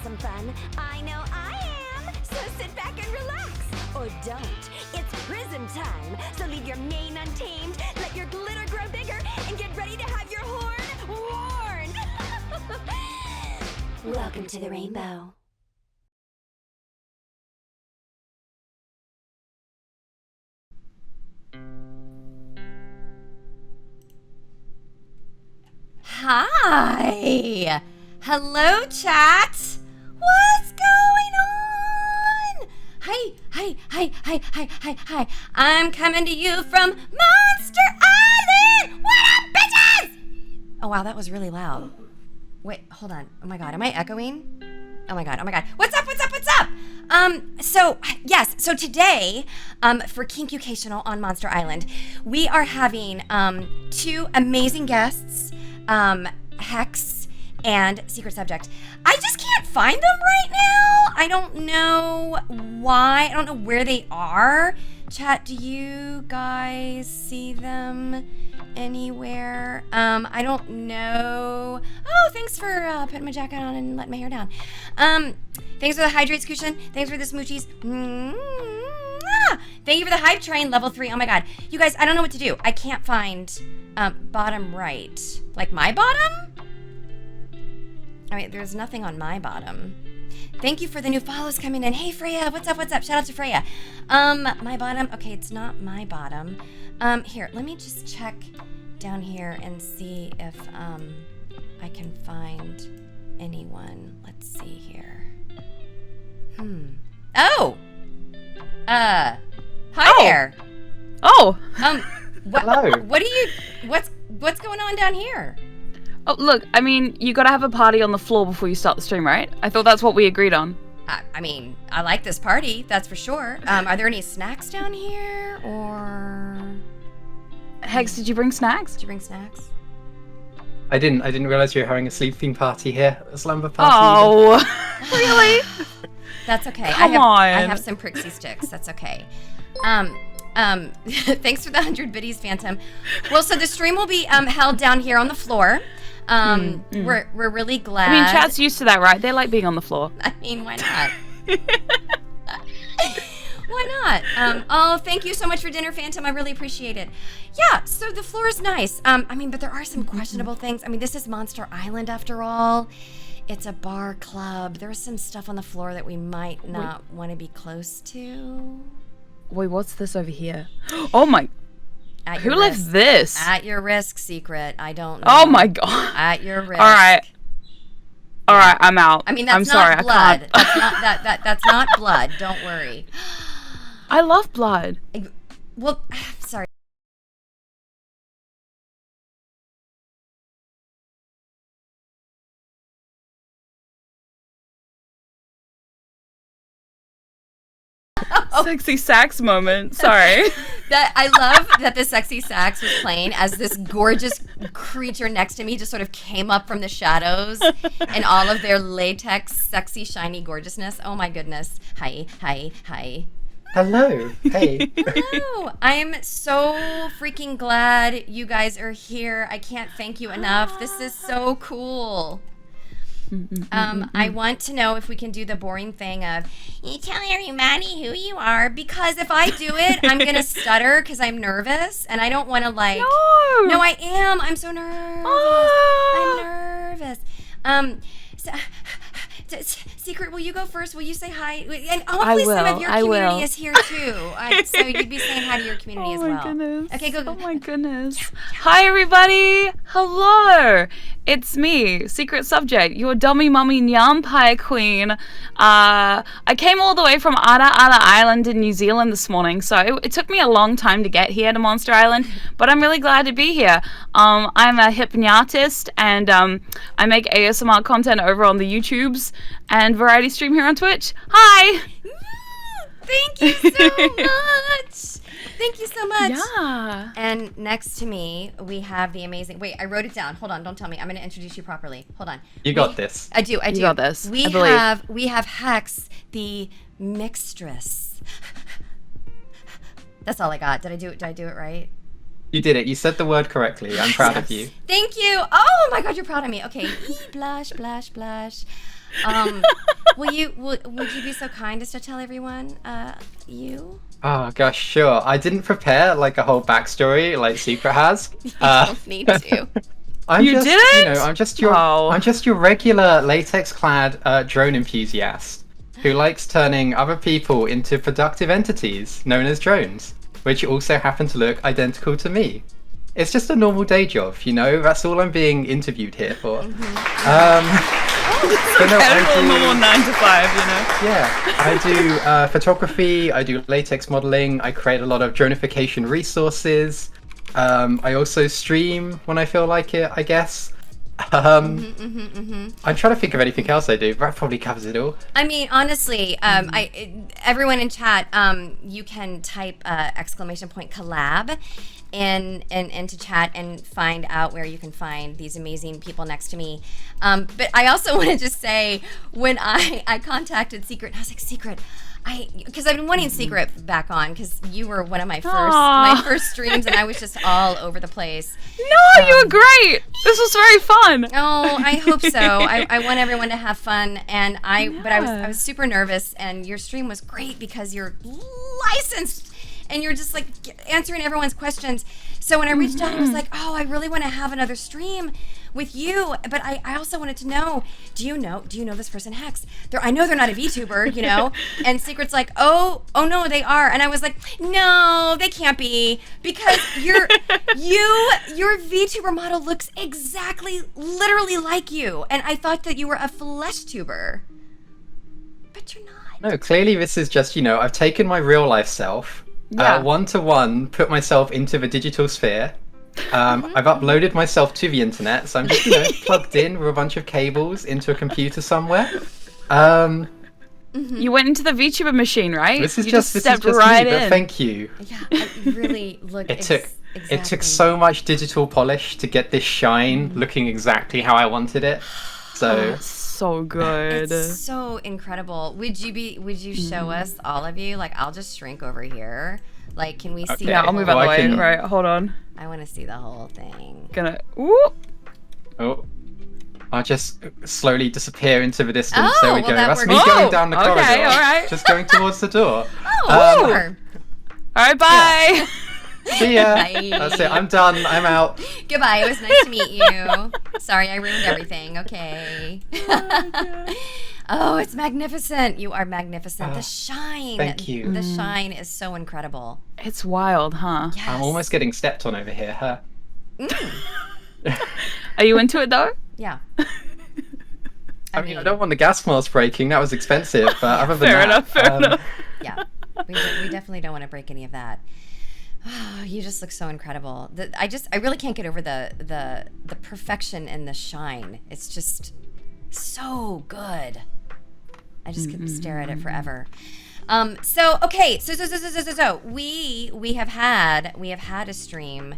some fun? I know I am! So sit back and relax. Or don't. It's Prism time. So leave your mane untamed, let your glitter grow bigger, and get ready to have your horn worn! Welcome to the rainbow. Hi! Hello, chat! What's going on? Hi. I'm coming to you from Monster Island! What up, bitches? Oh, wow, that was really loud. Wait, hold on. Oh my god, am I echoing? Oh my god. What's up? So today, for Kink-u-cation on Monster Island, we are having two amazing guests, Hex and Secret Subject. I just can't find them right now. I don't know why. I don't know where they are. Chat, do you guys see them anywhere? I don't know. Oh, thanks for putting my jacket on and letting my hair down. Thanks for the hydrates cushion. Thanks for the smoochies. Thank you for the hype train, level 3. Oh my god. You guys, I don't know what to do. I can't find bottom right. Like my bottom? I mean, there's nothing on my bottom. Thank you for the new follows coming in. Hey, Freya, what's up? Shout out to Freya. My bottom. Okay, it's not my bottom. Here, let me just check down here and see if I can find anyone. Let's see here. Oh! Hi there. Oh. Hello. What's going on down here? Oh, look, I mean, you gotta have a party on the floor before you start the stream, right? I thought that's what we agreed on. I mean, I like this party, that's for sure. Are there any snacks down here, or? Hex, did you bring snacks? Did you bring snacks? I didn't realize you were having a sleeping party here, a slumber party. Oh, really? That's okay. Come I on. have some Prixie sticks. That's okay. Thanks for the 100 biddies, Phantom. Well, so the stream will be held down here on the floor. We're really glad. I mean, chat's used to that, right? They like being on the floor. I mean, why not? Why not? Oh, thank you so much for dinner, Phantom. I really appreciate it. Yeah, so the floor is nice. I mean, but there are some questionable things. I mean, this is Monster Island after all. It's a bar club. There's some stuff on the floor that we might not want to be close to. Wait, what's this over here? Oh my... Who risk. left this? At your risk, Secret. I don't know. Oh my god. At your risk. All right, I'm out. I mean, that's I'm not sorry, blood. I can't. That's not that's not blood. Don't worry. I love blood. Well, sorry. Sexy sax moment. Sorry. That I love that the sexy sax was playing as this gorgeous creature next to me just sort of came up from the shadows in all of their latex, sexy, shiny gorgeousness. Oh my goodness. Hi. Hello. Hey. Hello. I am so freaking glad you guys are here. I can't thank you enough. This is so cool. I want to know if we can do the boring thing of you tell everybody who you are, because if I do it, I'm gonna stutter because I'm nervous and I don't want to like. No, I am. I'm so nervous. Oh. I'm nervous. Secret, will you go first? Will you say hi? And hopefully some of your community is here too. So you'd be saying hi to your community as well. Oh my goodness. Okay, go. Oh my goodness. Hi everybody. Hello. It's me, Secret Subject, your dummy mummy Nyam Pie Queen. I came all the way from Ara Ara Island in New Zealand this morning, so it took me a long time to get here to Monster Island, but I'm really glad to be here. I'm a hypnotist, and I make ASMR content over on the YouTubes and variety stream here on Twitch. Hi! Thank you so much! Thank you so much. Yeah. And next to me, we have the amazing... Wait, I wrote it down. Hold on, don't tell me. I'm going to introduce you properly. Hold on. You got this. I do. You got this, I believe. We have Hex, the mixtress. That's all I got. Did I do it right? You did it. You said the word correctly. I'm proud of you. Thank you. Oh my god, you're proud of me. Okay. Blush, blush, blush. would you be so kind as to tell everyone you? Oh gosh, sure. I didn't prepare like a whole backstory like Secret has. You don't need to. You didn't? I'm just your regular latex-clad drone enthusiast who likes turning other people into productive entities known as drones, which also happen to look identical to me. It's just a normal day job, you know. That's all I'm being interviewed here for. But no, I do normal 9 to 5, you know. Yeah, I do photography. I do latex modeling. I create a lot of dronification resources. I also stream when I feel like it, I guess. I'm trying to think of anything else I do, but that probably covers it all. I mean, honestly, everyone in chat, you can type !collab into chat and find out where you can find these amazing people next to me. But I also want to just say, when I contacted Secret, and I was like, Secret, because I've been wanting Secret back on, because you were one of my first streams, and I was just all over the place. No, you were great. This was very fun. Oh, I hope so. I want everyone to have fun, and but I was super nervous, and your stream was great because you're licensed, and you're just like answering everyone's questions. So when I reached out, I was like, oh, I really want to have another stream with you, but I also wanted to know, do you know this person Hex? I know they're not a VTuber, you know? And Secret's like, oh no, they are. And I was like, no, they can't be, because your VTuber model looks exactly, literally like you. And I thought that you were a flesh tuber, but you're not. No, clearly this is just, I've taken my real life self, one-to-one, put myself into the digital sphere. I've uploaded myself to the internet, so I'm just, plugged in with a bunch of cables into a computer somewhere. You went into the VTuber machine, right? This is you just stepped me, right but in. thank you. Yeah, it really looked. It took so much digital polish to get this shine looking exactly how I wanted it. So so good. It's so incredible. Would you show us all of you? Like, I'll just shrink over here. Like, can we see? Okay. Yeah, I'll move out the way. Right, hold on. I want to see the whole thing. Oh, I'll just slowly disappear into the distance. Oh, there we well, go. that That's works. me going down the corridor. Okay, all right. Just going towards the door. Oh, sure. All right, bye. See ya. Bye. That's it. I'm done. I'm out. Goodbye. It was nice to meet you. Sorry, I ruined everything. Okay. Oh, it's magnificent. You are magnificent. The shine. Thank you. The shine is so incredible. It's wild, huh? Yes. I'm almost getting stepped on over here, huh? Are you into it though? Yeah. I mean, I don't want the gas mask breaking. That was expensive. But other than Fair enough. Yeah. We definitely don't want to break any of that. Oh, you just look so incredible. I really can't get over the perfection and the shine. It's just so good. I just could stare at it forever. So we have had a stream.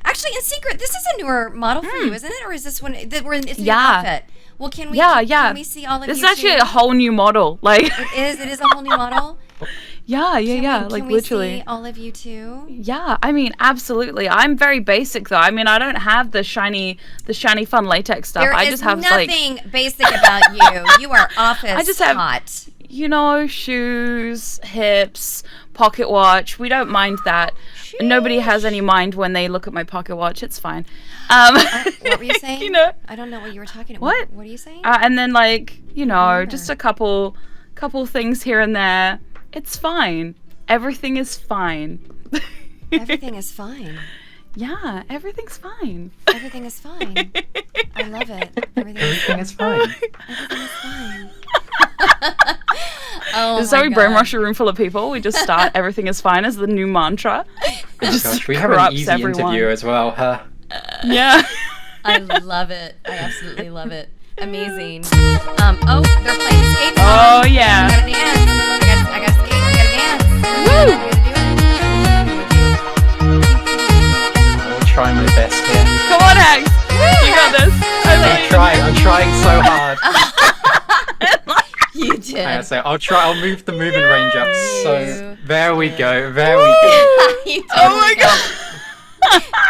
Actually, in secret, this is a newer model for you, isn't it? Or is this one it's a new outfit? Well, can we see all of this you? This is actually too? a whole new model. Like it is a whole new model. Yeah. Can we literally. See all of you too? Yeah, I mean, absolutely. I'm very basic though. I mean, I don't have the shiny fun latex stuff. There I is just have nothing basic about you. You are office I just have hot. Shoes, hips, pocket watch. We don't mind that. Nobody has any mind when they look at my pocket watch. It's fine. What were you saying? I don't know what you were talking about. What are you saying? And then just a couple things here and there. It's fine. Everything is fine. Everything is fine. Yeah, everything's fine. Everything is fine. I love it. Everything is fine. Everything is fine. This is how we brainwash a room full of people. We just start everything is fine as the new mantra. It just Gosh, we have an easy interviewer as well, huh? Yeah. I love it. I absolutely love it. Amazing. They're playing skate. Oh yeah. I gotta dance. I gotta skate. I gotta dance. Woo! I gotta do it. I'll try my best here. Come on, Hags. You got this. I'm trying so hard. You did. I'll move the movement range up. So there we go. You totally Oh my god.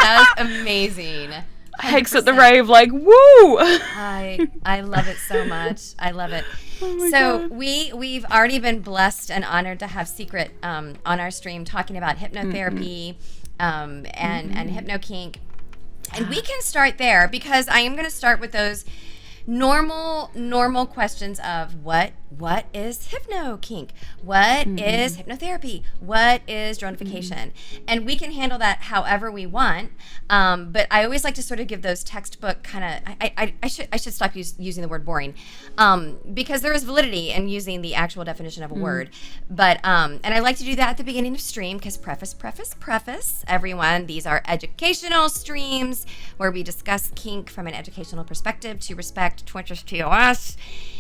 That was amazing. Hex at the 100%. rave, like, woo! I love it so much. I love it. my So God. we've already been blessed and honored to have Secret on our stream talking about hypnotherapy and hypno kink. And we can start there because I am going to start with those normal questions of what is hypno kink, what is hypnotherapy, what is dronification, and we can handle that however we want. But I always like to sort of give those textbook kind of. I should stop using the word boring, because there is validity in using the actual definition of a word. But and I like to do that at the beginning of stream because preface, everyone. These are educational streams where we discuss kink from an educational perspective to respect Twitchers TOS.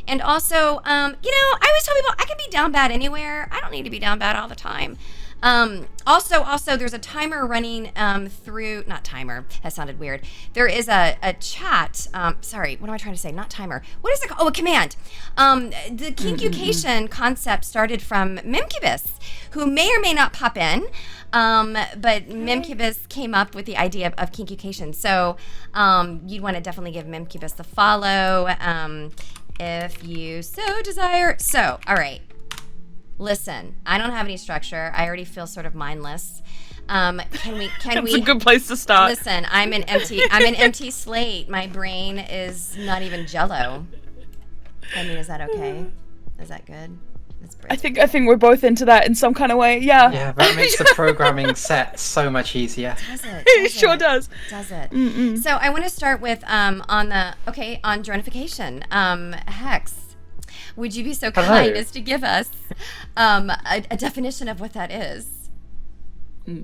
And also, I always tell people I can be down bad anywhere. I don't need to be down bad all the time. Also, there's a timer running through, not timer, that sounded weird. There is a chat, sorry, what am I trying to say? Not timer. What is it called? Oh, a command. The Kink-u-cation concept started from Mimcubus, who may or may not pop in, but Mimcubus came up with the idea of Kink-u-cation. So you'd want to definitely give Mimcubus a follow if you so desire. So, all right. Listen, I don't have any structure. I already feel sort of mindless. Can we? That's a good place to start. Listen, I'm an empty slate. My brain is not even jello. I mean, is that okay? Is that good? I think we're both into that in some kind of way. Yeah. Yeah, that makes the programming set so much easier. Does it? It sure does. Does it? So I want to start with on dronification. Hex. Would you be so kind as to give us a definition of what that is?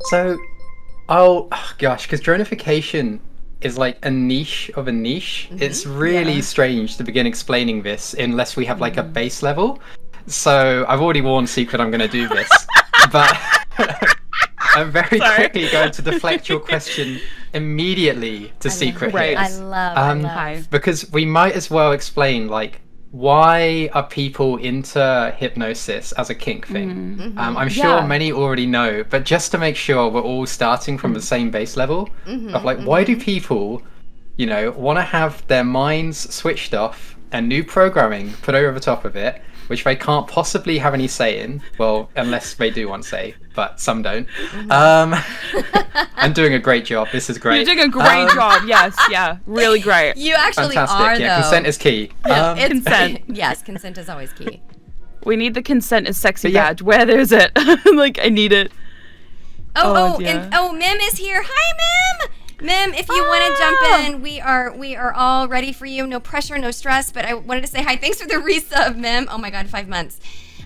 So, because dronification is like a niche of a niche. It's really strange to begin explaining this unless we have like a base level. So I've already warned Secret I'm going to do this, but I'm very quickly going to deflect your question immediately to Secret here. I love. Because we might as well explain like, why are people into hypnosis as a kink thing? I'm sure many already know, but just to make sure we're all starting from the same base level of like, why do people, want to have their minds switched off and new programming put over the top of it, which they can't possibly have any say in, well, unless they do want say, but some don't. I'm doing a great job. This is great. You're doing a great job. Yes, yeah, really great. You actually Fantastic. are, Yeah, though. consent is key. Consent. Yes, consent is always key. We need the consent is sexy But yeah. badge. Where is it? Like, I need it. Mim is here. Hi, Mim. Mim, if you want to jump in, we are all ready for you. No pressure, no stress. But I wanted to say hi. Thanks for the resub, Mim. Oh my God, 5 months.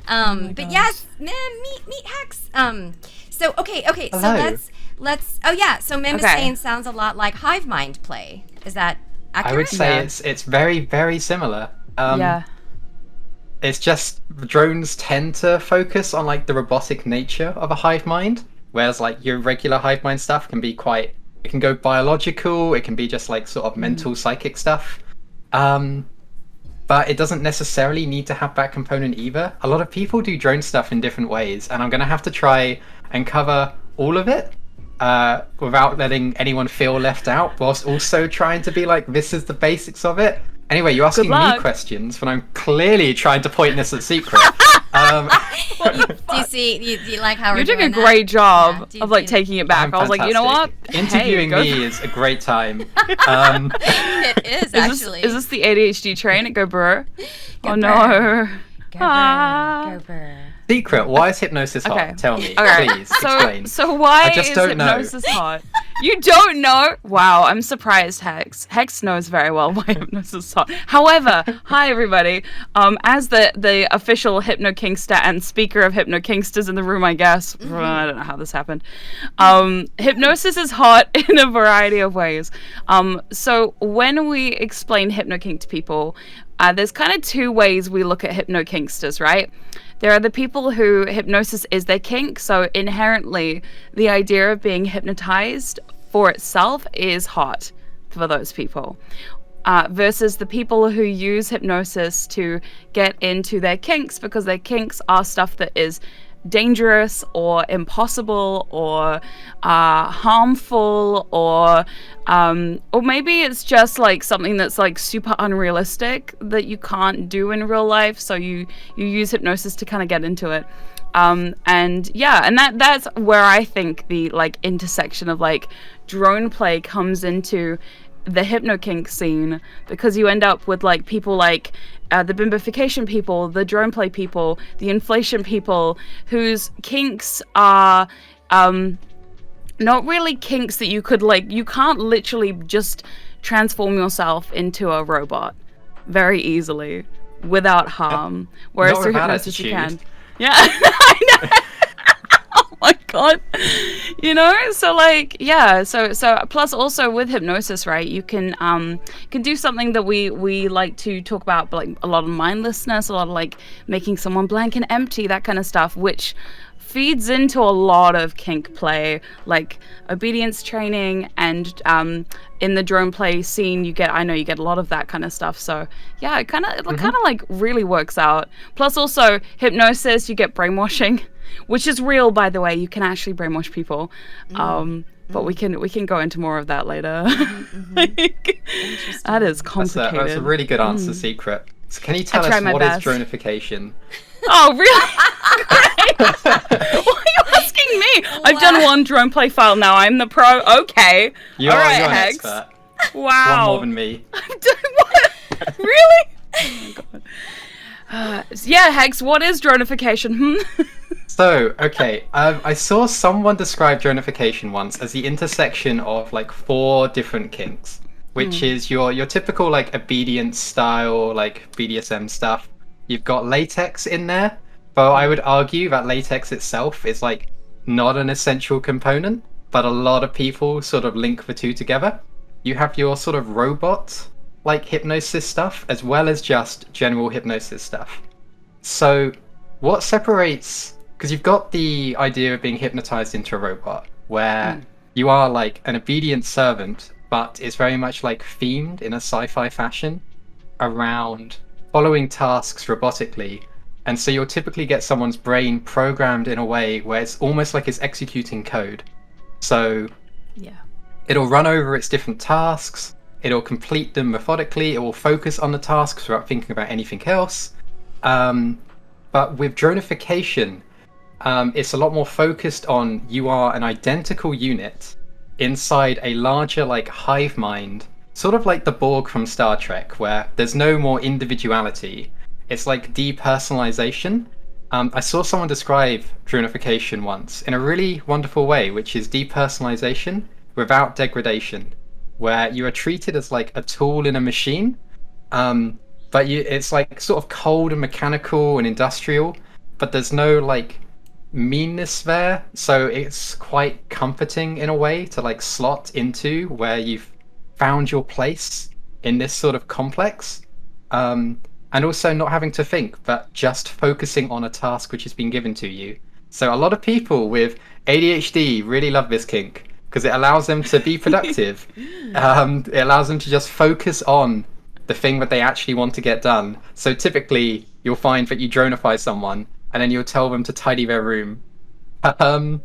But yes, Mim, meet Hex. So okay. Hello. So let's. Oh yeah. So Mim is saying sounds a lot like hive mind play. Is that accurate? I would say it's very, very similar. Yeah. It's just drones tend to focus on like the robotic nature of a hive mind, whereas like your regular hive mind stuff can be quite. It can go biological. It can be just like sort of mental, psychic stuff. But it doesn't necessarily need to have that component either. A lot of people do drone stuff in different ways, and I'm going to have to try and cover all of it without letting anyone feel left out, whilst also trying to be like, this is the basics of it. Anyway, you're asking me questions when I'm clearly trying to point this at Secret. Do you like how you're doing a great job of like taking it back? I was like, you know what? Interviewing me is a great time. It is actually. Is this the ADHD train at Go Burr? Oh no. Go Burr. Secret, why is hypnosis hot? Tell me, please explain. So why I just is don't hypnosis hot? You don't know? Wow, I'm surprised, Hex. Hex knows very well why hypnosis is hot. However, hi everybody. As the official Hypno Kinkster and speaker of Hypno Kinksters in the room, I guess. I don't know how this happened. Hypnosis is hot in a variety of ways. So when we explain Hypno Kink to people, there's kind of 2 ways we look at Hypno Kinksters, right? There are the people who hypnosis is their kink, so inherently the idea of being hypnotized for itself is hot for those people. Versus the people who use hypnosis to get into their kinks because their kinks are stuff that is dangerous or impossible or harmful, or maybe it's just like something that's like super unrealistic that you can't do in real life, so you use hypnosis to kind of get into it. And that's where I think the like intersection of like drone play comes into the hypno kink scene, because you end up with like people like the bimbification people, the drone play people, the inflation people, whose kinks are not really kinks that you could like, you can't literally just transform yourself into a robot very easily without harm, whereas through hypnosis you can. Yeah. I know. Oh my god. You know, so like, yeah, so plus also with hypnosis, right, you can do something that we like to talk about, but like a lot of mindlessness, a lot of like making someone blank and empty, that kind of stuff, which feeds into a lot of kink play, like obedience training, and in the drone play scene you get a lot of that kind of stuff. So yeah, it kind of like really works out. Plus also hypnosis, you get brainwashing, which is real, by the way. You can actually brainwash people. But we can go into more of that later. Like, that is complicated. That's a really good answer, Secret. So can you tell us what is dronification? Oh, really? Great. Why are you asking me? What? I've done one drone play file now. I'm the pro. Okay. You're an expert. Wow. One more than me. I've done what? Really? Oh my god. Yeah, Hex, what is dronification? So, okay, I saw someone describe dronification once as the intersection of like 4 different kinks, which is your typical like obedience style, like BDSM stuff. You've got latex in there, but I would argue that latex itself is like not an essential component, but a lot of people sort of link the two together. You have your sort of robot like hypnosis stuff, as well as just general hypnosis stuff. So what separates, because you've got the idea of being hypnotized into a robot, where you are like an obedient servant, but it's very much like themed in a sci-fi fashion around following tasks robotically. And so you'll typically get someone's brain programmed in a way where it's almost like it's executing code. So yeah, it'll run over its different tasks, it'll complete them methodically, it will focus on the tasks without thinking about anything else. But with dronification, it's a lot more focused on you are an identical unit inside a larger like hive mind, sort of like the Borg from Star Trek, where there's no more individuality. It's like depersonalization. I saw someone describe dronification once in a really wonderful way, which is depersonalization without degradation, where you are treated as like a tool in a machine, but it's like sort of cold and mechanical and industrial, but there's no like meanness there. So it's quite comforting in a way to like slot into where you've found your place in this sort of complex, and also not having to think, but just focusing on a task which has been given to you. So a lot of people with ADHD really love this kink because it allows them to be productive. It allows them to just focus on the thing that they actually want to get done. So typically you'll find that you dronify someone and then you'll tell them to tidy their room. Happy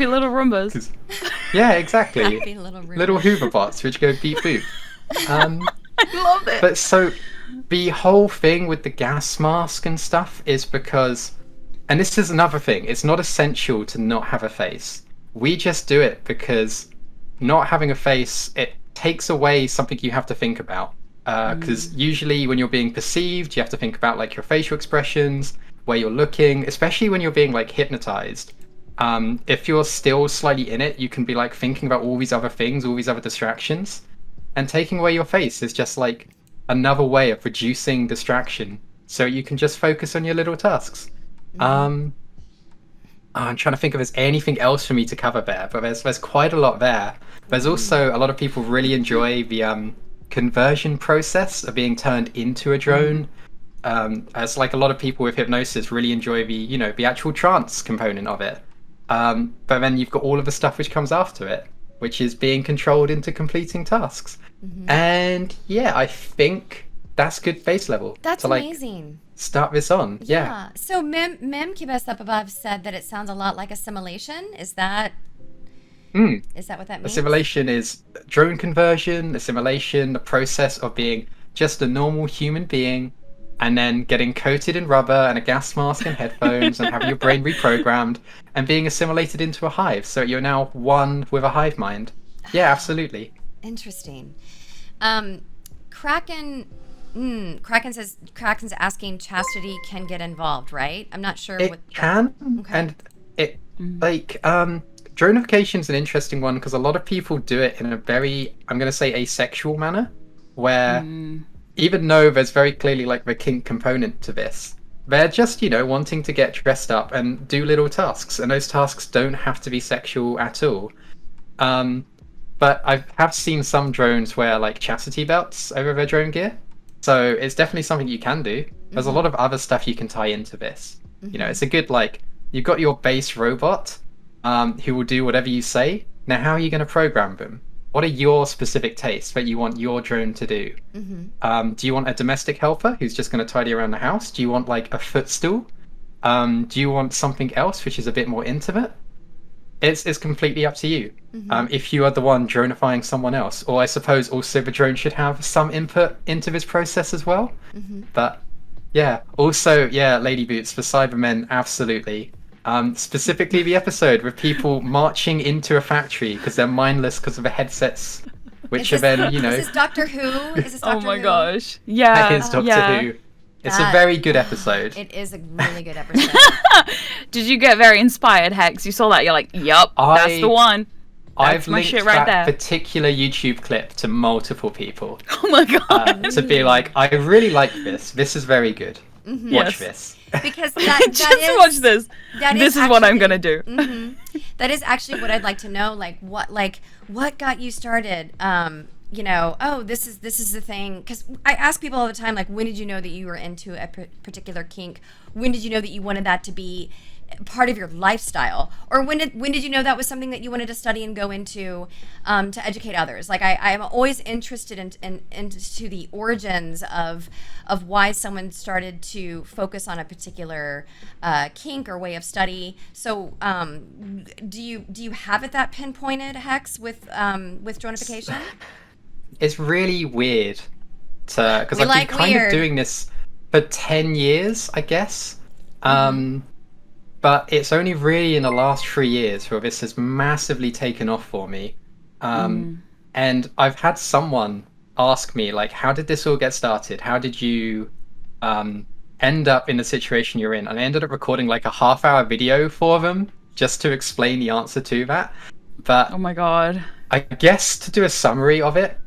little Roombas. Yeah, exactly. Happy little Hoover bots which go beep boop. I love it. But so the whole thing with the gas mask and stuff is because, and this is another thing, it's not essential to not have a face. We just do it because not having a face, it takes away something you have to think about. Because usually when you're being perceived, you have to think about like your facial expressions, where you're looking, especially when you're being like hypnotized. If you're still slightly in it, you can be like thinking about all these other things, all these other distractions. And taking away your face is just like another way of reducing distraction, so you can just focus on your little tasks. I'm trying to think if there's anything else for me to cover there, but there's quite a lot there. There's also a lot of people really enjoy the conversion process of being turned into a drone. As like a lot of people with hypnosis really enjoy the actual trance component of it. But then you've got all of the stuff which comes after it, which is being controlled into completing tasks. And yeah, I think that's good base level. That's to, like, amazing. start this on. Yeah. So Mim Kibes up above said that it sounds a lot like assimilation. Is that what that means? Assimilation is drone conversion, assimilation, the process of being just a normal human being and then getting coated in rubber and a gas mask and headphones and having your brain reprogrammed and being assimilated into a hive. So you're now one with a hive mind. Yeah, absolutely. Interesting. Kraken's asking chastity can get involved, right? I'm not sure. It can, Okay. and it dronification is an interesting one because a lot of people do it in a very, I'm going to say, asexual manner, where even though there's very clearly like the kink component to this, they're just, wanting to get dressed up and do little tasks, and those tasks don't have to be sexual at all. But I have seen some drones wear like chastity belts over their drone gear, so it's definitely something you can do. There's a lot of other stuff you can tie into this. It's a good, like, you've got your base robot who will do whatever you say. Now, how are you going to program them? What are your specific tastes that you want your drone to do? Do you want a domestic helper who's just going to tidy around the house? Do you want like a footstool? Do you want something else which is a bit more intimate? It's completely up to you. If you are the one dronifying someone else, or I suppose also the drone should have some input into this process as well. But yeah, also, yeah, Lady Boots for Cybermen, absolutely. Specifically the episode with people marching into a factory because they're mindless because of the headsets, which are then, Is this Doctor Who? Is this Doctor Oh my Who? gosh. Yeah. That is Doctor Who. It's a very good episode. It is a really good episode. Did you get very inspired, Hex? You saw that, you're like, yup, that's the one. I've my linked shit right that there. particular YouTube clip to multiple people Oh my god. to be like, I really like this. This is very good. Watch this. Because that Just is, watch this. that This is what I'm actually- gonna do. That is actually what I'd like to know. Like what got you started? This is the thing. Because I ask people all the time, like, when did you know that you were into a particular kink? When did you know that you wanted that to be part of your lifestyle? Or when did you know that was something that you wanted to study and go into to educate others? Like I'm always interested into the origins of why someone started to focus on a particular kink or way of study. So do you have it that pinpointed, Hex, with dronification? It's really weird because I've like been kind weird. of doing this for 10 years, I guess. But it's only really in the last 3 years where this has massively taken off for me. And I've had someone ask me, like, how did this all get started? How did you end up in the situation you're in? And I ended up recording like a half-hour video for them just to explain the answer to that. But Oh my god. I guess to do a summary of it,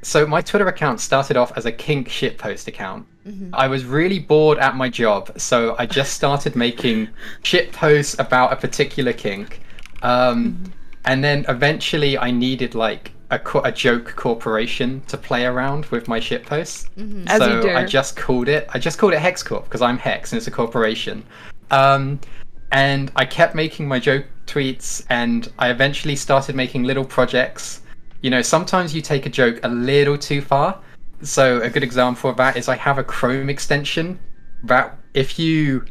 so my Twitter account started off as a kink shitpost account. I was really bored at my job, so I just started making shitposts about a particular kink. And then eventually I needed like a joke corporation to play around with my shitposts. As you do. So I just called it Hex Corp because I'm Hex and it's a corporation. And I kept making my joke tweets, and I eventually started making little projects. Sometimes you take a joke a little too far. So a good example of that is I have a Chrome extension that if you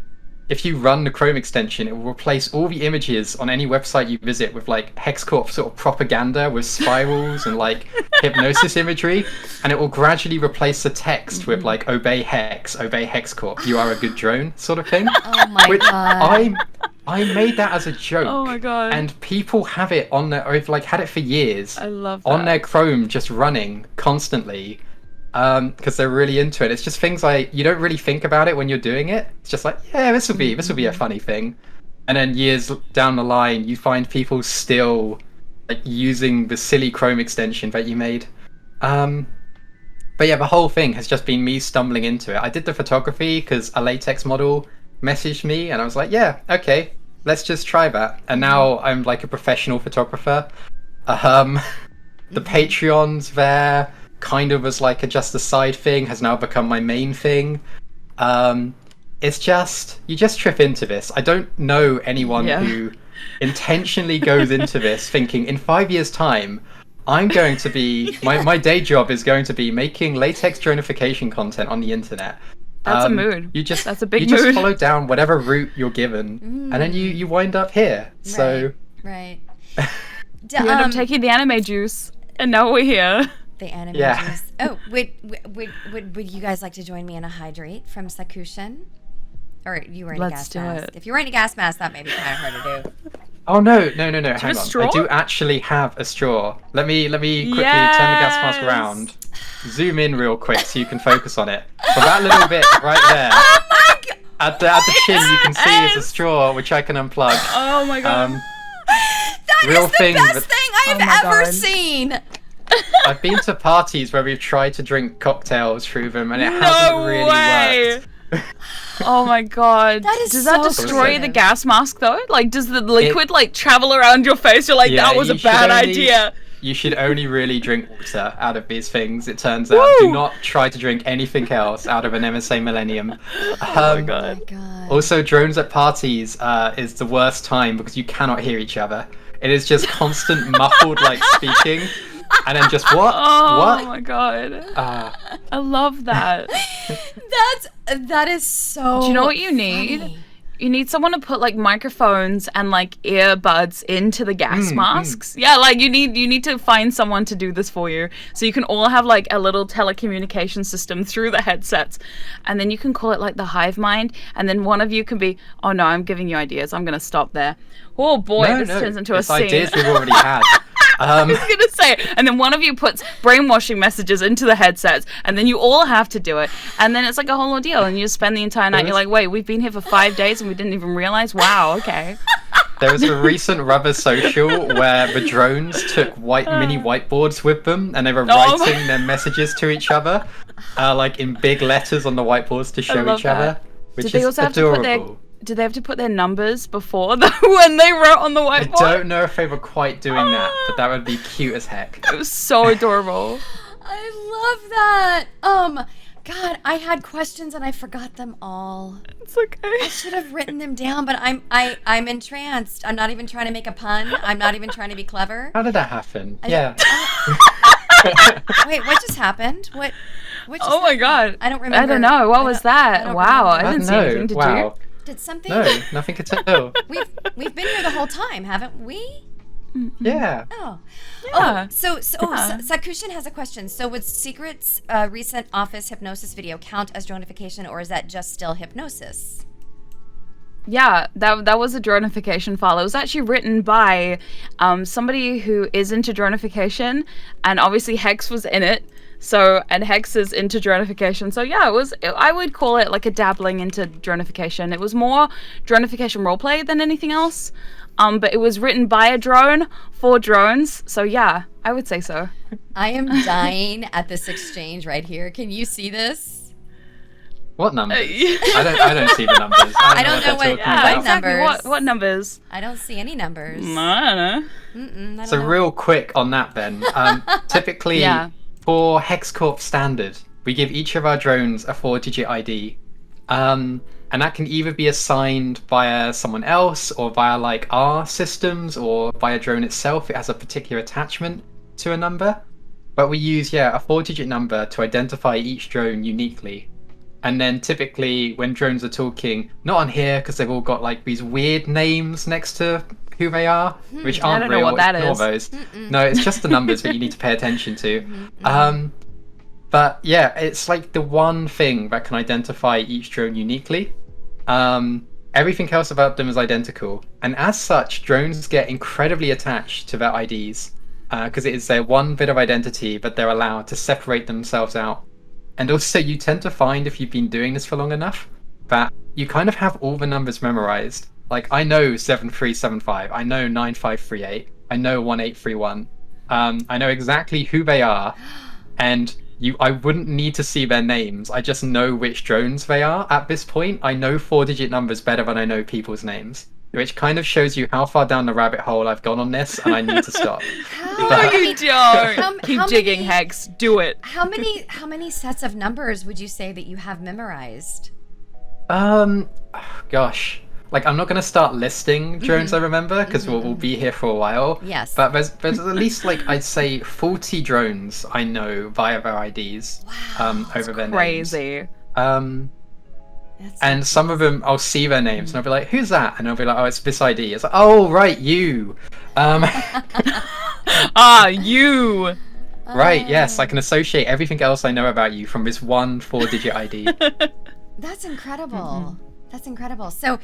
run the Chrome extension, it will replace all the images on any website you visit with like HexCorp sort of propaganda with spirals and like hypnosis imagery, and it will gradually replace the text with like obey HexCorp, you are a good drone sort of thing. Oh my Which god. I made that as a joke. Oh my god. And people have it on their, or have like had it for years. I love on that. their Chrome just running constantly. Because they're really into it. It's just things like you don't really think about it when you're doing it. It's just like, yeah, this will be a funny thing. And then years down the line, you find people still like using the silly Chrome extension that you made. But yeah, the whole thing has just been me stumbling into it. I did the photography because a latex model messaged me, and I was like, yeah, okay, let's just try that. And now I'm like a professional photographer. The Patreon's there. Kind of as like just a side thing, has now become my main thing. It's just, you just trip into this. I don't know anyone who intentionally goes into this thinking in 5 years time I'm going to be my day job is going to be making latex dronification content on the internet. That's a mood. That's a big you just mood. follow down whatever route you're given, and then you wind up here. So Right. We end up taking the anime juice, and now we're here. The anime Yeah. juice. Oh, would you guys like to join me in a hydrate from Sakushin? Or you were in a Let's gas do mask? it. If you were in a gas mask, that may be kind of hard to do. Oh no! Hang have a on. straw? I do actually have a straw. Let me quickly turn the gas mask Yes! around. Zoom in real quick so you can focus on it. For that little bit right there, at the chin, you can see is a straw which I can unplug. Oh my god. That is Real the thing, best but- thing I've Oh my ever God. seen. I've been to parties where we've tried to drink cocktails through them, and it No hasn't really way. worked. Oh my god. That is Does that so destroy creative. the gas mask though? Like, does the liquid like travel around your face? You're like, Yeah, that was a you should bad only- idea. You should only really drink water out of these things, it turns out. Woo! Do not try to drink anything else out of an MSA Millennium. Oh my god. God. Also, drones at parties is the worst time because you cannot hear each other. It is just constant muffled like speaking, and then just what? Oh What? my god. Ah. I love that. That is so. Do you know what you need? funny. You need someone to put like microphones and like earbuds into the gas masks. Yeah, like you need to find someone to do this for you. So you can all have like a little telecommunication system through the headsets. And then you can call it like the hive mind. And then one of you can be, oh no, I'm giving you ideas. I'm gonna stop there. Oh boy, No, this no, turns into a it's scene. ideas we've already had. I was gonna say, and then one of you puts brainwashing messages into the headsets, and then you all have to do it, and then it's like a whole ordeal, and you just spend the entire night. You're like, wait, we've been here for 5 days and we didn't even realize. Wow, okay. There was a recent Rubber social where the drones took mini whiteboards with them, and they were Oh writing their messages to each other, like in big letters on the whiteboards to show love each other, that. which Did they is also have adorable. to put their? Did they have to put their numbers before when they wrote on the I whiteboard? don't know if they were quite doing that, but that would be cute as heck. It was so adorable. I love that. God, I had questions and I forgot them all. It's okay. I should have written them down, but I'm entranced. I'm not even trying to make a pun. I'm not even trying to be clever. How did that happen? Yeah. Wait, what just happened? What just Oh my god. I don't remember. I don't know. What was I that? don't Wow. I remember. didn't see No, anything. Did wow. you? Did something? No, nothing at all. We've been here the whole time, haven't we? Yeah. Oh. Yeah. So Yeah. Sakushin has a question. So would Secret's recent office hypnosis video count as dronification, or is that just still hypnosis? Yeah, that was a dronification file. It was actually written by somebody who is into dronification, and obviously Hex was in it. So, and Hex is into dronification. So yeah, I would call it like a dabbling into dronification. It was more dronification roleplay than anything else. But it was written by a drone for drones. So yeah, I would say so. I am dying at this exchange right here. Can you see this? What numbers? I don't see the numbers. I don't know they're what- talking yeah, about. exactly. numbers? What numbers? I don't see any numbers. I don't know. I So don't know. real quick on that then. Typically Yeah. for HexCorp standard, we give each of our drones a 4-digit ID. And that can either be assigned via someone else or via like our systems or via drone itself. It has a particular attachment to a number. But we use, a 4-digit number to identify each drone uniquely. And then typically when drones are talking, not on here because they've all got like these weird names next to who they are, which aren't don't know real. what that Ignore is. those. No, it's just the numbers that you need to pay attention to. But yeah, it's like the one thing that can identify each drone uniquely. Everything else about them is identical. And as such, drones get incredibly attached to their IDs because it is their one bit of identity, but they're allowed to separate themselves out. And also, you tend to find if you've been doing this for long enough that you kind of have all the numbers memorized. Like, I know 7375, I know 9538, I know 1831. I know exactly who they are, and I wouldn't need to see their names. I just know which drones they are at this point. I know 4-digit numbers better than I know people's names, which kind of shows you how far down the rabbit hole I've gone on this, and I need to stop. No, you don't. How Keep digging, many- Hex. Do it. How many sets of numbers would you say that you have memorized? Gosh, like I'm not going to start listing drones I remember because we'll be here for a while. Yes. But there's at least like I'd say 40 drones I know via their IDs over their names. Crazy. And some of them I'll see their names and I'll be like, who's that? And I'll be like, oh, it's this ID. It's like, oh right, you. You. Right, yes, I can associate everything else I know about you from this one 4-digit ID. That's incredible. That's incredible. So,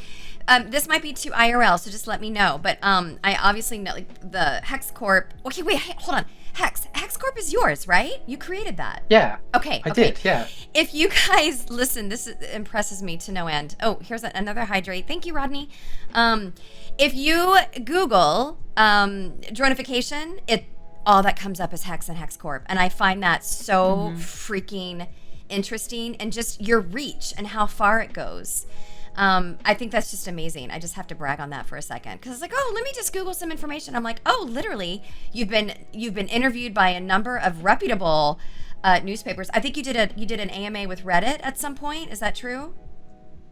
this might be too IRL, so just let me know. But I obviously know like the Hex Corp. Okay, wait, hold on. Hex Corp is yours, right? You created that. Yeah. Okay. I did, yeah. If you guys listen, this impresses me to no end. Oh, here's another hydrate. Thank you, Rodney. If you Google dronification, all that comes up is Hex and Hex Corp, and I find that so freaking interesting, and just your reach and how far it goes. I think that's just amazing. I just have to brag on that for a second because it's like, oh, let me just Google some information. I'm like, oh, literally, you've been interviewed by a number of reputable newspapers. I think you did an AMA with Reddit at some point. Is that true?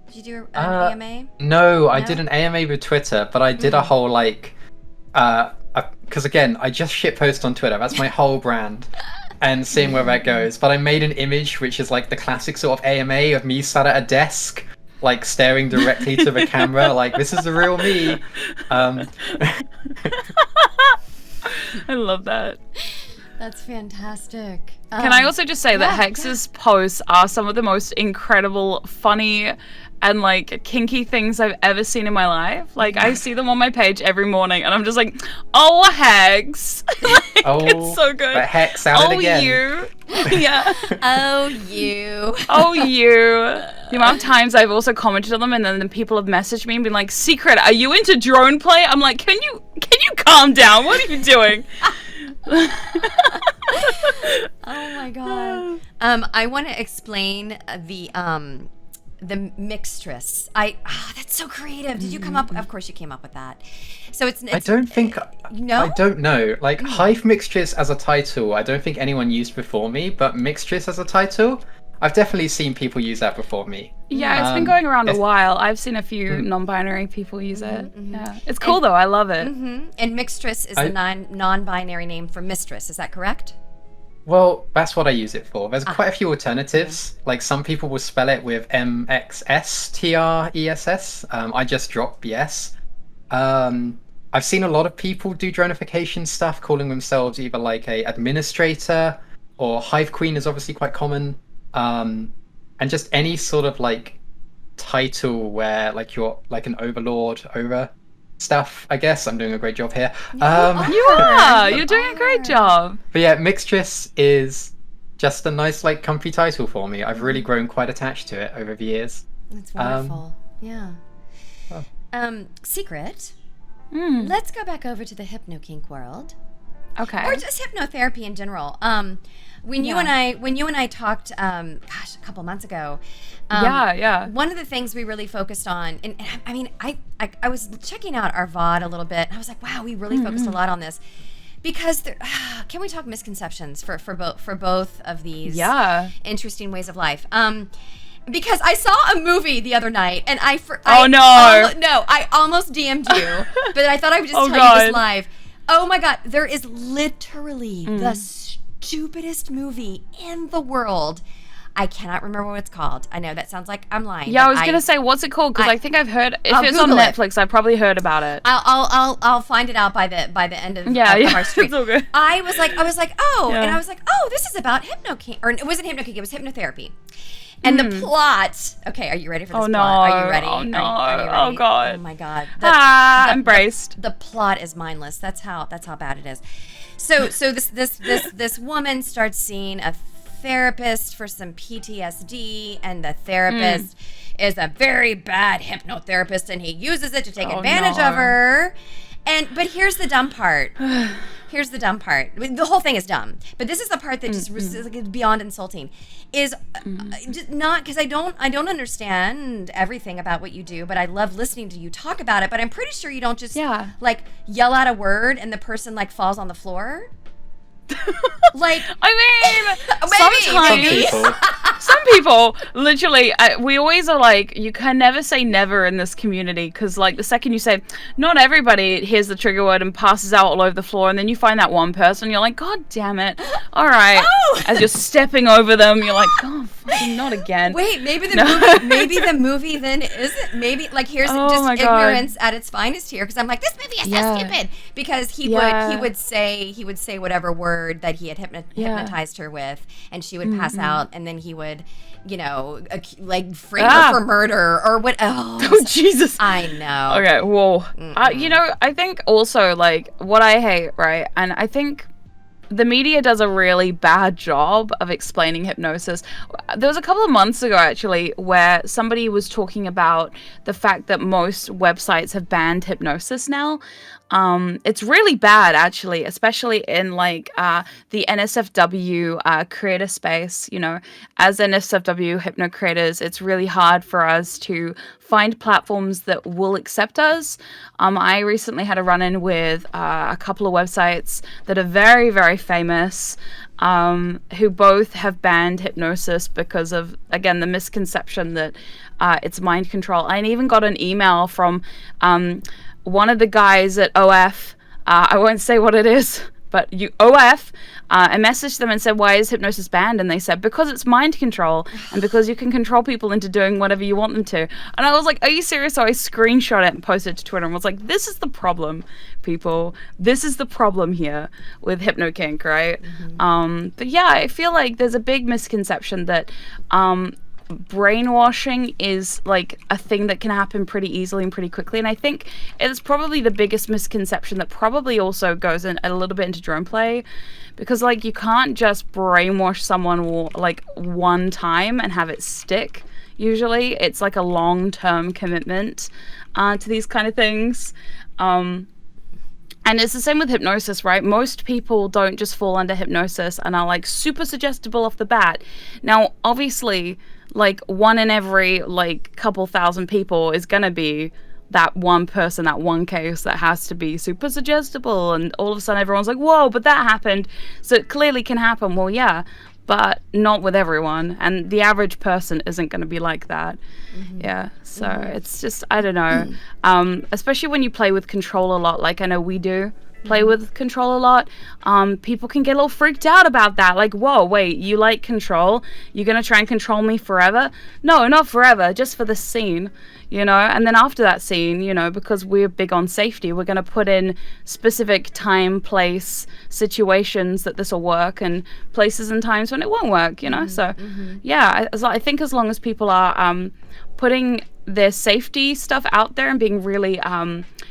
Did you do an AMA? No, I did an AMA with Twitter, but I did a whole like, because again, I just shitpost on Twitter. That's my whole brand. And seeing where that goes. But I made an image which is like the classic sort of AMA of me sat at a desk, like staring directly to the camera, like this is the real me. I love that. That's fantastic. Can I also just say that Hex's posts are some of the most incredible, funny, and like kinky things I've ever seen in my life. Like I see them on my page every morning, and I'm just like, "Oh, Hex!" Like, it's so good. But Hex out it again. You. Yeah. Oh, you. Oh, you. The amount of times I've also commented on them, and then the people have messaged me and been like, "Secret, are you into drone play?" I'm like, "Can you calm down? What are you doing?" Oh my god. I want to explain the mixtress. That's so creative. Did you come up? Of course you came up with that. So it's I don't think. No. I don't know. Like Hive Mixtress as a title, I don't think anyone used before me. But Mixtress as a title, I've definitely seen people use that before me. Yeah, it's been going around a while. I've seen a few non-binary people use it. Yeah, it's cool though. I love it. And mixtress is the non-binary name for mistress. Is that correct? Well, that's what I use it for. There's quite a few alternatives. Like some people will spell it with MXSTRESS. I just drop BS. I've seen a lot of people do dronification stuff, calling themselves either like a administrator or Hive Queen is obviously quite common. And just any sort of like title where like you're like an overlord over stuff. I guess I'm doing a great job here. You are. You're doing a great job. But yeah, Mixtress is just a nice like comfy title for me. I've really grown quite attached to it over the years. That's wonderful. Yeah. Secret. Let's go back over to the hypno kink world. Okay. Or just hypnotherapy in general. When you and I talked, a couple months ago. One of the things we really focused on, and I mean, I was checking out our VOD a little bit, and I was like, wow, we really focused a lot on this, because can we talk misconceptions for both of these interesting ways of life? Because I saw a movie the other night, and I almost DM'd you, but I thought I would just tell you this live. Oh my god, there is literally the stupidest movie in the world. I cannot remember what it's called. I know that sounds like I'm lying. Yeah, I was gonna say, what's it called? Because I think I've heard. If it's on Netflix, I've probably heard about it. I'll find it out by the end of our stream. It's all good. I was like, oh, and I was like, oh, this is about hypno kink, or it wasn't hypno kink, it was hypnotherapy. And the plot. Okay, are you ready for this plot? Are you ready? Oh no! Are you ready? Oh god! Oh my god! Embraced. The plot is mindless. That's how bad it is. So this woman starts seeing a therapist for some PTSD, and the therapist is a very bad hypnotherapist, and he uses it to take advantage of her. But here's the dumb part. Here's the dumb part. I mean, the whole thing is dumb, but this is the part that just is like beyond insulting. Is just not because I don't understand everything about what you do, but I love listening to you talk about it. But I'm pretty sure you don't just like yell out a word and the person like falls on the floor. Like, I mean, maybe. sometimes some people literally we always are like, you can never say never in this community, because like the second you say not everybody hears the trigger word and passes out all over the floor, and then you find that one person, you're like, god damn it, all right. As you're stepping over them, you're like, god fucking not again. Wait, maybe the movie then isn't, maybe like here's Oh just my God. ignorance at its finest here, because I'm like, this movie is so stupid, because he would say whatever word that he had hypnotized her with, and she would pass out, and then he would, you know, like frame her for murder or what. Oh Jesus, I know. Okay, whoa. You know, I think also like what I hate, right, and I think the media does a really bad job of explaining hypnosis. There was a couple of months ago, actually, where somebody was talking about the fact that most websites have banned hypnosis now. It's really bad, actually, especially in like the NSFW creator space. You know, as NSFW hypno creators, it's really hard for us to find platforms that will accept us. I recently had a run-in with a couple of websites that are very, very famous, who both have banned hypnosis because of, again, the misconception that it's mind control. I even got an email from one of the guys at OF, I won't say what it is, but OF, I messaged them and said, why is hypnosis banned? And they said, because it's mind control, and because you can control people into doing whatever you want them to. And I was like, are you serious? So I screenshot it and posted it to Twitter and was like, this is the problem, people. This is the problem here with hypno kink, right? But yeah, I feel like there's a big misconception that brainwashing is like a thing that can happen pretty easily and pretty quickly, and I think it's probably the biggest misconception that probably also goes in a little bit into drone play, because like you can't just brainwash someone like one time and have it stick. Usually it's like a long-term commitment to these kind of things. And it's the same with hypnosis, right? Most people don't just fall under hypnosis and are like super suggestible off the bat. Now, obviously, like one in every like couple thousand people is gonna be that one person, that one case that has to be super suggestible, and all of a sudden everyone's like, whoa, but that happened. So it clearly can happen. Well, yeah, but not with everyone, and the average person isn't going to be like that. Yeah, so it's just, I don't know, especially when you play with control a lot, like I know we do play with control a lot, people can get a little freaked out about that, like, whoa, wait, you like control, you're gonna try and control me forever? No, not forever, just for the scene, you know. And then after that scene, you know, because we're big on safety, we're gonna put in specific time, place, situations that this will work, and places and times when it won't work, you know. So yeah, I think as long as people are putting their safety stuff out there and being really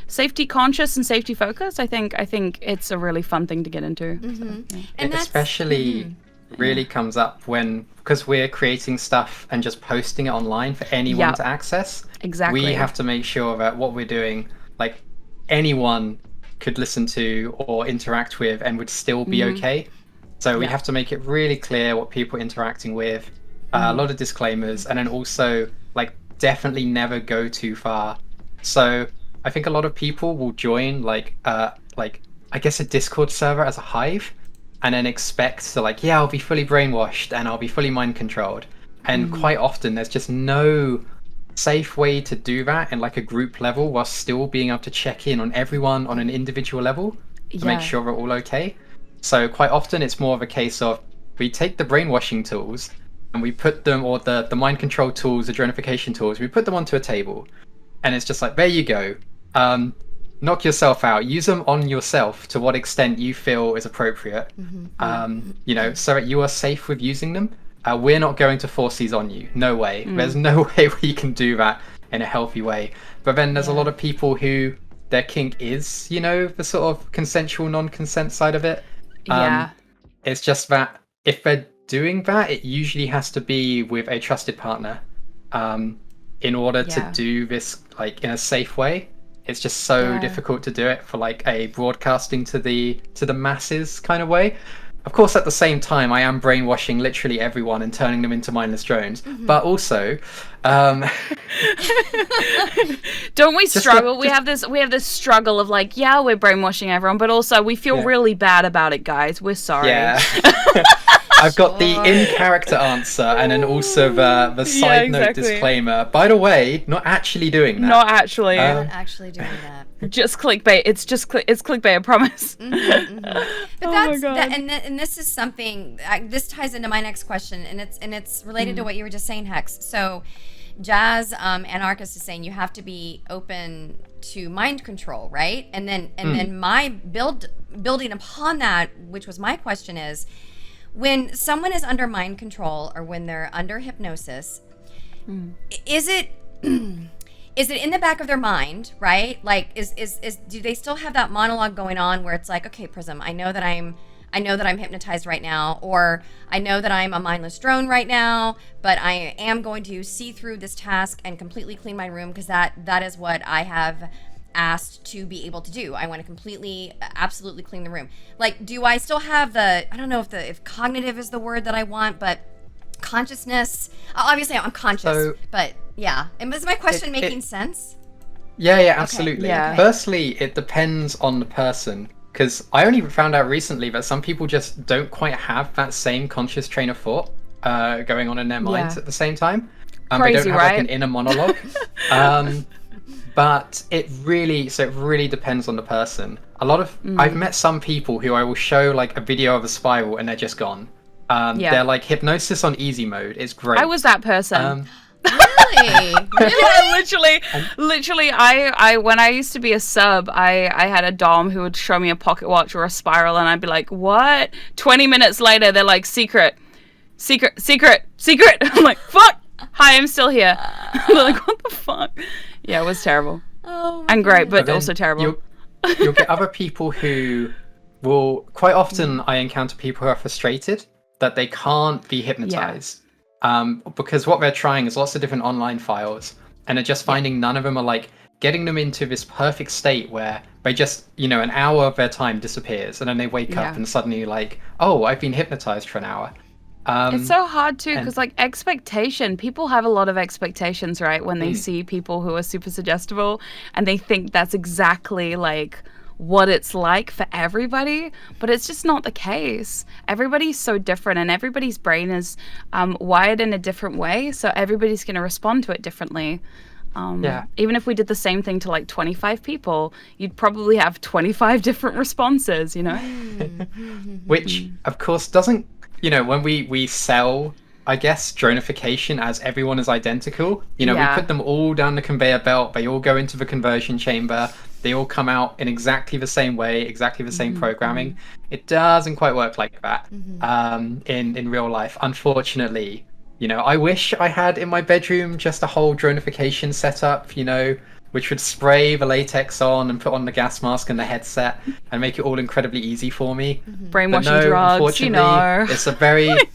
safety conscious and safety focused, I think it's a really fun thing to get into. So, yeah. And it especially really comes up because we're creating stuff and just posting it online for anyone to access. Exactly. We have to make sure that what we're doing, like, anyone could listen to or interact with and would still be okay. So we have to make it really clear what people are interacting with, a lot of disclaimers, and then also like definitely never go too far. So I think a lot of people will join like I guess a Discord server as a hive, and then expect to like, yeah, I'll be fully brainwashed and I'll be fully mind controlled. And quite often there's just no safe way to do that in like a group level while still being able to check in on everyone on an individual level to make sure we're all okay. So quite often it's more of a case of we take the brainwashing tools and we put them, or the mind control tools, the dronification tools, we put them onto a table, and it's just like, there you go. Knock yourself out. Use them on yourself to what extent you feel is appropriate. You know, so that you are safe with using them. We're not going to force these on you. No way. There's no way we can do that in a healthy way. But then there's a lot of people who their kink is, you know, the sort of consensual non-consent side of it. It's just that if they're doing that, it usually has to be with a trusted partner in order to do this like in a safe way. It's just so difficult to do it for like a broadcasting to the masses kind of way. of course, at the same time, I am brainwashing literally everyone and turning them into mindless drones. But also, don't we struggle? We have this struggle of like, yeah, we're brainwashing everyone, but also we feel really bad about it, guys. We're sorry. Yeah. I've got the in-character answer and then also the side note disclaimer. By the way, not actually doing that. Not actually. Not actually doing that. Just clickbait. It's clickbait, I promise. But that's and this is something this ties into my next question, and it's related to what you were just saying, Hex. So Jazz Anarchist is saying you have to be open to mind control, right? And then my building upon that, which was my question, is when someone is under mind control or when they're under hypnosis, is it in the back of their mind, right? Like is do they still have that monologue going on where it's like, okay, Prism, I know that I'm hypnotized right now, or I know that I'm a mindless drone right now, but I am going to see through this task and completely clean my room because that is what I have asked to be able to do. I want to completely, absolutely clean the room. Like, do I still have I don't know if cognitive is the word that I want, but consciousness? Obviously, I'm conscious, but yeah. And is my question making sense? Yeah, absolutely. Yeah. Firstly, it depends on the person. Because I only found out recently that some people just don't quite have that same conscious train of thought going on in their minds at the same time. Crazy, they don't have right? like an inner monologue. But it really depends on the person. I've met some people who I will show like a video of a spiral and they're just gone. They're like hypnosis on easy mode. It's great. I was that person. Really? Yeah, literally. I when I used to be a sub, I had a dom who would show me a pocket watch or a spiral, and I'd be like, "What?" 20 minutes later, they're like, "Secret." I'm like, "Fuck! Hi, I'm still here." They're like, "What the fuck?" Yeah, it was terrible. Oh, and great, but then also terrible. You'll get other people who will quite often. I encounter people who are frustrated that they can't be hypnotized. Because what they're trying is lots of different online files, and they're just finding none of them are like getting them into this perfect state where they just, an hour of their time disappears, and then they wake up and suddenly like, oh, I've been hypnotized for an hour. It's so hard too, because like expectation, people have a lot of expectations, right? When they see people who are super suggestible, and they think that's exactly like what it's like for everybody, but it's just not the case. Everybody's so different, and everybody's brain is wired in a different way, so everybody's going to respond to it differently. Even if we did the same thing to like 25 people, you'd probably have 25 different responses, Which of course doesn't, when we sell, I guess, dronification as everyone is identical, we put them all down the conveyor belt, they all go into the conversion chamber, they all come out in exactly the same way, exactly the same programming. It doesn't quite work like that in real life, unfortunately. I wish I had in my bedroom just a whole dronification setup, which would spray the latex on and put on the gas mask and the headset and make it all incredibly easy for me. Brainwashing but no, drugs, unfortunately,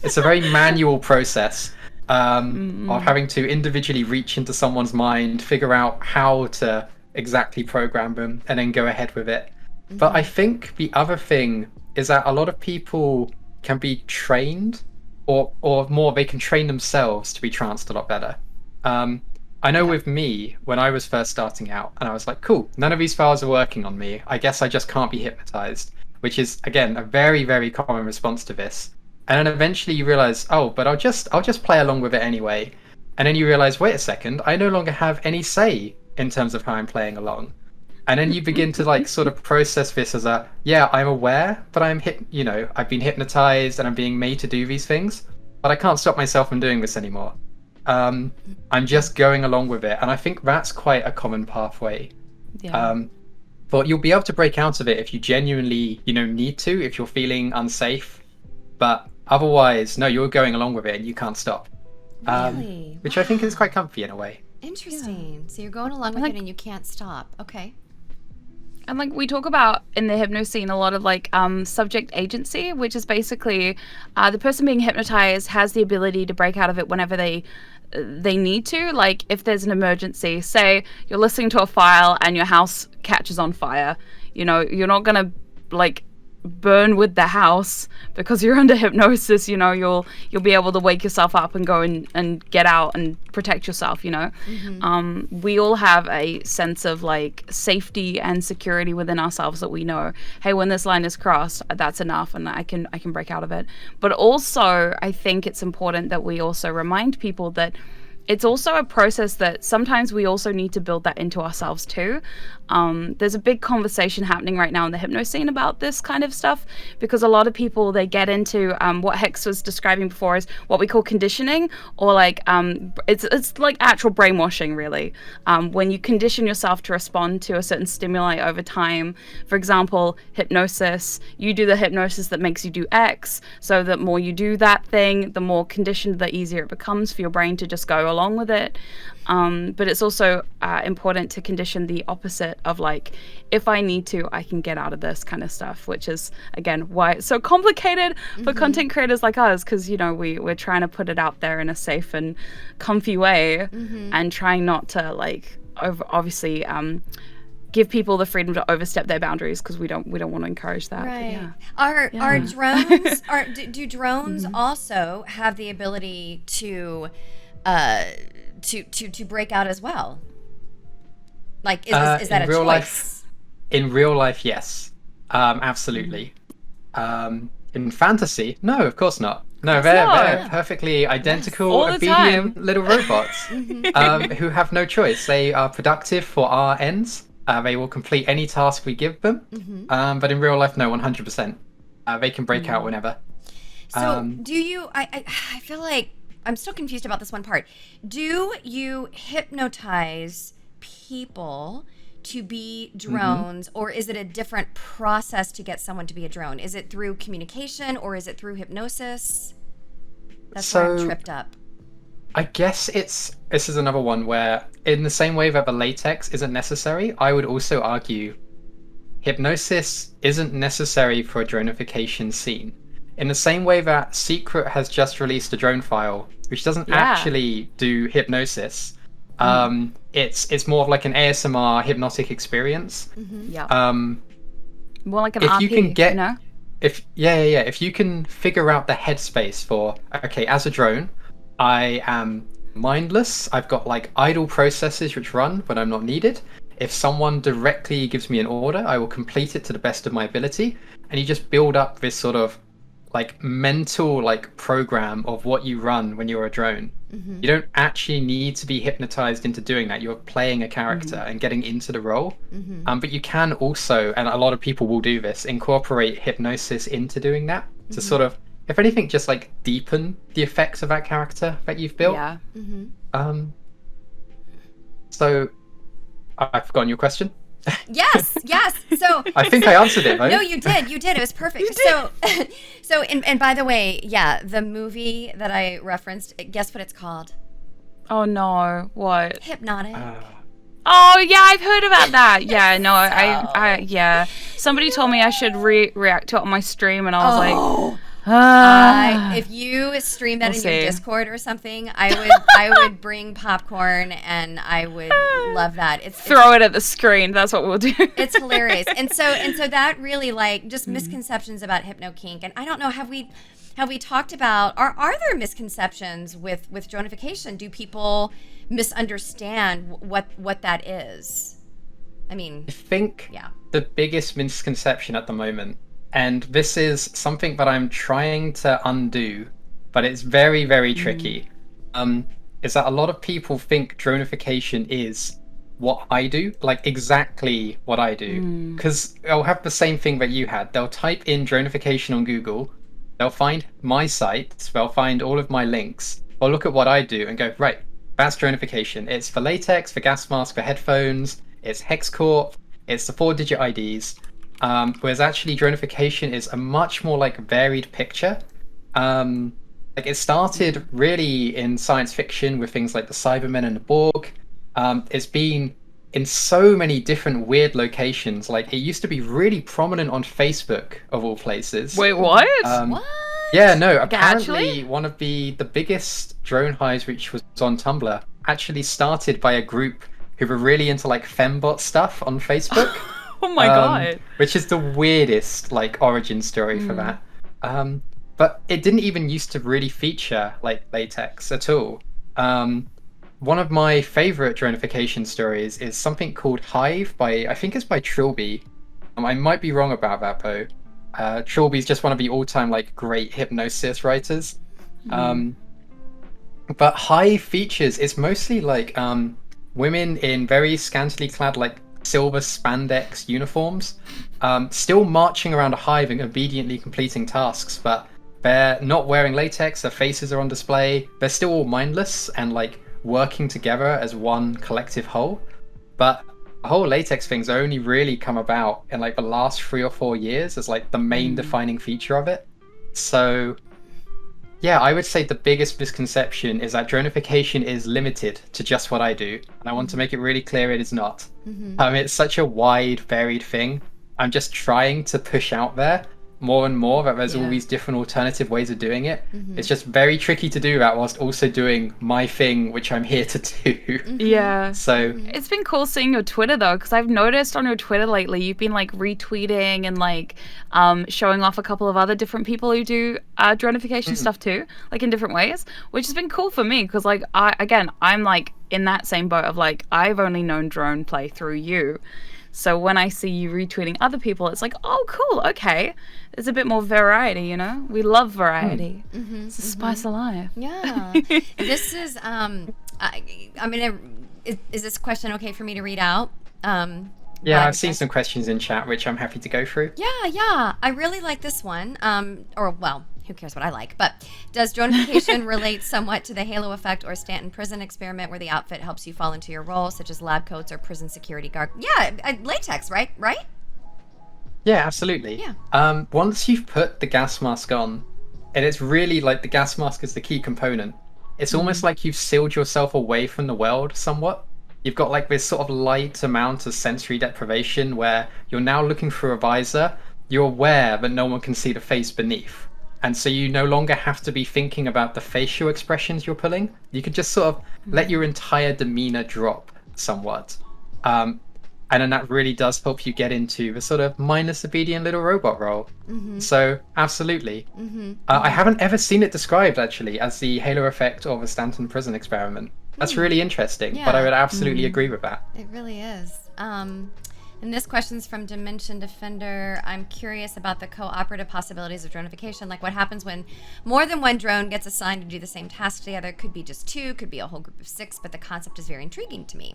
it's a very manual process of having to individually reach into someone's mind, figure out how to exactly program them, and then go ahead with it. But I think the other thing is that a lot of people can be trained, or more, they can train themselves to be tranced a lot better. I know with me, when I was first starting out, and I was like, cool, none of these files are working on me. I guess I just can't be hypnotized, which is, again, a very, very common response to this. And then eventually you realize, oh, but I'll just play along with it anyway. And then you realize, wait a second, I no longer have any say in terms of how I'm playing along. And then you begin to like sort of process this as I'm aware, but I've been hypnotized and I'm being made to do these things, but I can't stop myself from doing this anymore. I'm just going along with it. And I think that's quite a common pathway. But you'll be able to break out of it if you genuinely, need to, if you're feeling unsafe. But otherwise, no, you're going along with it and you can't stop. Really? Which I think is quite comfy in a way. Interesting. So you're going along with it and you can't stop. Okay. And like we talk about in the hypno scene a lot of like subject agency, which is basically the person being hypnotized has the ability to break out of it whenever they need to. Like if there's an emergency, say you're listening to a file and your house catches on fire, you're not gonna like burn with the house because you're under hypnosis. You know, you'll be able to wake yourself up and go and get out and protect yourself. You know, we all have a sense of like safety and security within ourselves that we know, hey, when this line is crossed, that's enough, and I can break out of it. But also, I think it's important that we also remind people that it's also a process that sometimes we also need to build that into ourselves too. There's a big conversation happening right now in the hypno scene about this kind of stuff, because a lot of people, they get into what Hex was describing before as what we call conditioning, or like it's like actual brainwashing really. When you condition yourself to respond to a certain stimuli over time, for example, hypnosis, you do the hypnosis that makes you do X, so the more you do that thing, the more conditioned, the easier it becomes for your brain to just go along with it. But it's also important to condition the opposite of like, if I need to, I can get out of this kind of stuff, which is, again, why it's so complicated for content creators like us, because, you know, we're trying to put it out there in a safe and comfy way, and trying not to, like, obviously give people the freedom to overstep their boundaries, because we don't want to encourage that. Right. But yeah. Are drones, do drones also have the ability to break out as well? Like, is that a choice? In real life, yes. Absolutely. In fantasy, no, of course not. No, they're perfectly identical, obedient little robots who have no choice. They are productive for our ends. They will complete any task we give them. But in real life, no, 100%. They can break out whenever. So do you, I feel like I'm still confused about this one part. Do you hypnotize people to be drones, or is it a different process to get someone to be a drone? Is it through communication, or is it through hypnosis? That's where I'm tripped up. I guess this is another one where, in the same way that the latex isn't necessary, I would also argue hypnosis isn't necessary for a dronification scene. In the same way that Secret has just released a drone file, which doesn't actually do hypnosis. It's more of like an ASMR hypnotic experience. More like an if RP, you can get, you know? If you can figure out the headspace for, okay, as a drone, I am mindless. I've got like idle processes which run when I'm not needed. If someone directly gives me an order, I will complete it to the best of my ability. And you just build up this sort of like mental like program of what you run when you're a drone. You don't actually need to be hypnotized into doing that. You're playing a character and getting into the role. But you can also, and a lot of people will do this, incorporate hypnosis into doing that to sort of, if anything, just like deepen the effects of that character that you've built. So I've forgotten your question. Yes. So I think I answered it, right? No, you did. It was perfect. So and by the way, yeah, the movie that I referenced, guess what it's called? Oh no, what? Hypnotic. Oh yeah, I've heard about that. Yeah, no, I yeah. Somebody told me I should react to it on my stream, and I was like, if you stream that in your Discord or something, I would bring popcorn and I would love that. Throw it at the screen. That's what we'll do. It's hilarious. And so that really, like, just misconceptions about hypno kink. And I don't know, have we talked about, are there misconceptions with dronification? Do people misunderstand what that is? I mean, I think the biggest misconception at the moment, and this is something that I'm trying to undo, but it's very, very tricky, is that a lot of people think dronification is what I do, like exactly what I do. Because they'll have the same thing that you had. They'll type in dronification on Google, they'll find my site, they'll find all of my links, they'll look at what I do and go, right, that's dronification. It's for latex, for gas mask, for headphones, it's hex corp, it's the 4-digit IDs. Whereas actually dronification is a much more like varied picture. Like it started really in science fiction with things like the Cybermen and the Borg. It's been in so many different weird locations. Like it used to be really prominent on Facebook of all places. Wait, what? what? Yeah, no, apparently one of the biggest drone hives, which was on Tumblr, actually started by a group who were really into like fembot stuff on Facebook. Oh my god. Which is the weirdest like origin story for that. But it didn't even used to really feature like latex at all. One of my favorite dronification stories is something called Hive by, I think it's by Trilby. I might be wrong about that, Poe. Trilby's just one of the all-time like great hypnosis writers. But Hive features, it's mostly like women in very scantily clad like silver spandex uniforms, still marching around a hive and obediently completing tasks, but they're not wearing latex, their faces are on display, they're still all mindless and like working together as one collective whole. But the whole latex thing's only really come about in like the last 3 or 4 years as like the main defining feature of it. So yeah, I would say the biggest misconception is that dronification is limited to just what I do. And I want to make it really clear it is not. It's such a wide, varied thing. I'm just trying to push out there more and more that there's all these different alternative ways of doing it. It's just very tricky to do that whilst also doing my thing, which I'm here to do. Yeah. So It's been cool seeing your Twitter though, because I've noticed on your Twitter lately you've been like retweeting and like showing off a couple of other different people who do dronification stuff too, like in different ways, which has been cool for me because like I'm like in that same boat of like I've only known drone play through you. So when I see you retweeting other people, it's like, oh, cool, okay. There's a bit more variety, you know? We love variety. It's the spice of life. Yeah. This is, is this question okay for me to read out? yeah, I've seen some questions in chat, which I'm happy to go through. Yeah. I really like this one. Who cares what I like? But does dronification relate somewhat to the halo effect or Stanton prison experiment where the outfit helps you fall into your role, such as lab coats or prison security guard? Yeah, latex, right? Yeah, absolutely. Yeah. Once you've put the gas mask on, and it's really like the gas mask is the key component, it's almost like you've sealed yourself away from the world somewhat. You've got like this sort of light amount of sensory deprivation where you're now looking through a visor, you're aware that no one can see the face beneath. And so you no longer have to be thinking about the facial expressions you're pulling. You can just sort of let your entire demeanor drop somewhat. And then that really does help you get into the sort of mindless obedient little robot role. So absolutely. I haven't ever seen it described actually as the halo effect of a Stanton prison experiment. That's really interesting, but I would absolutely agree with that. It really is. And this question's from Dimension Defender. I'm curious about the cooperative possibilities of dronification. Like what happens when more than one drone gets assigned to do the same task together? Could be just 2, could be a whole group of 6, but the concept is very intriguing to me.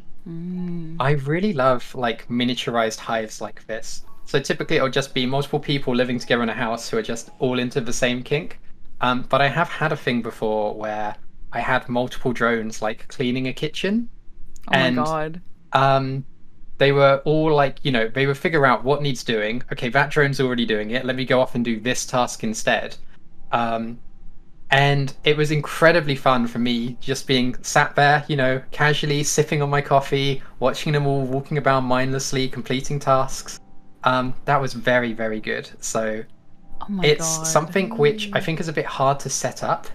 I really love like miniaturized hives like this. So typically it'll just be multiple people living together in a house who are just all into the same kink. But I have had a thing before where I had multiple drones like cleaning a kitchen. Oh my god. They were all like, they would figure out what needs doing. Okay, that drone's already doing it. Let me go off and do this task instead. And it was incredibly fun for me just being sat there, casually sipping on my coffee, watching them all walking about mindlessly, completing tasks. That was very, very good. So it's something which I think is a bit hard to set up.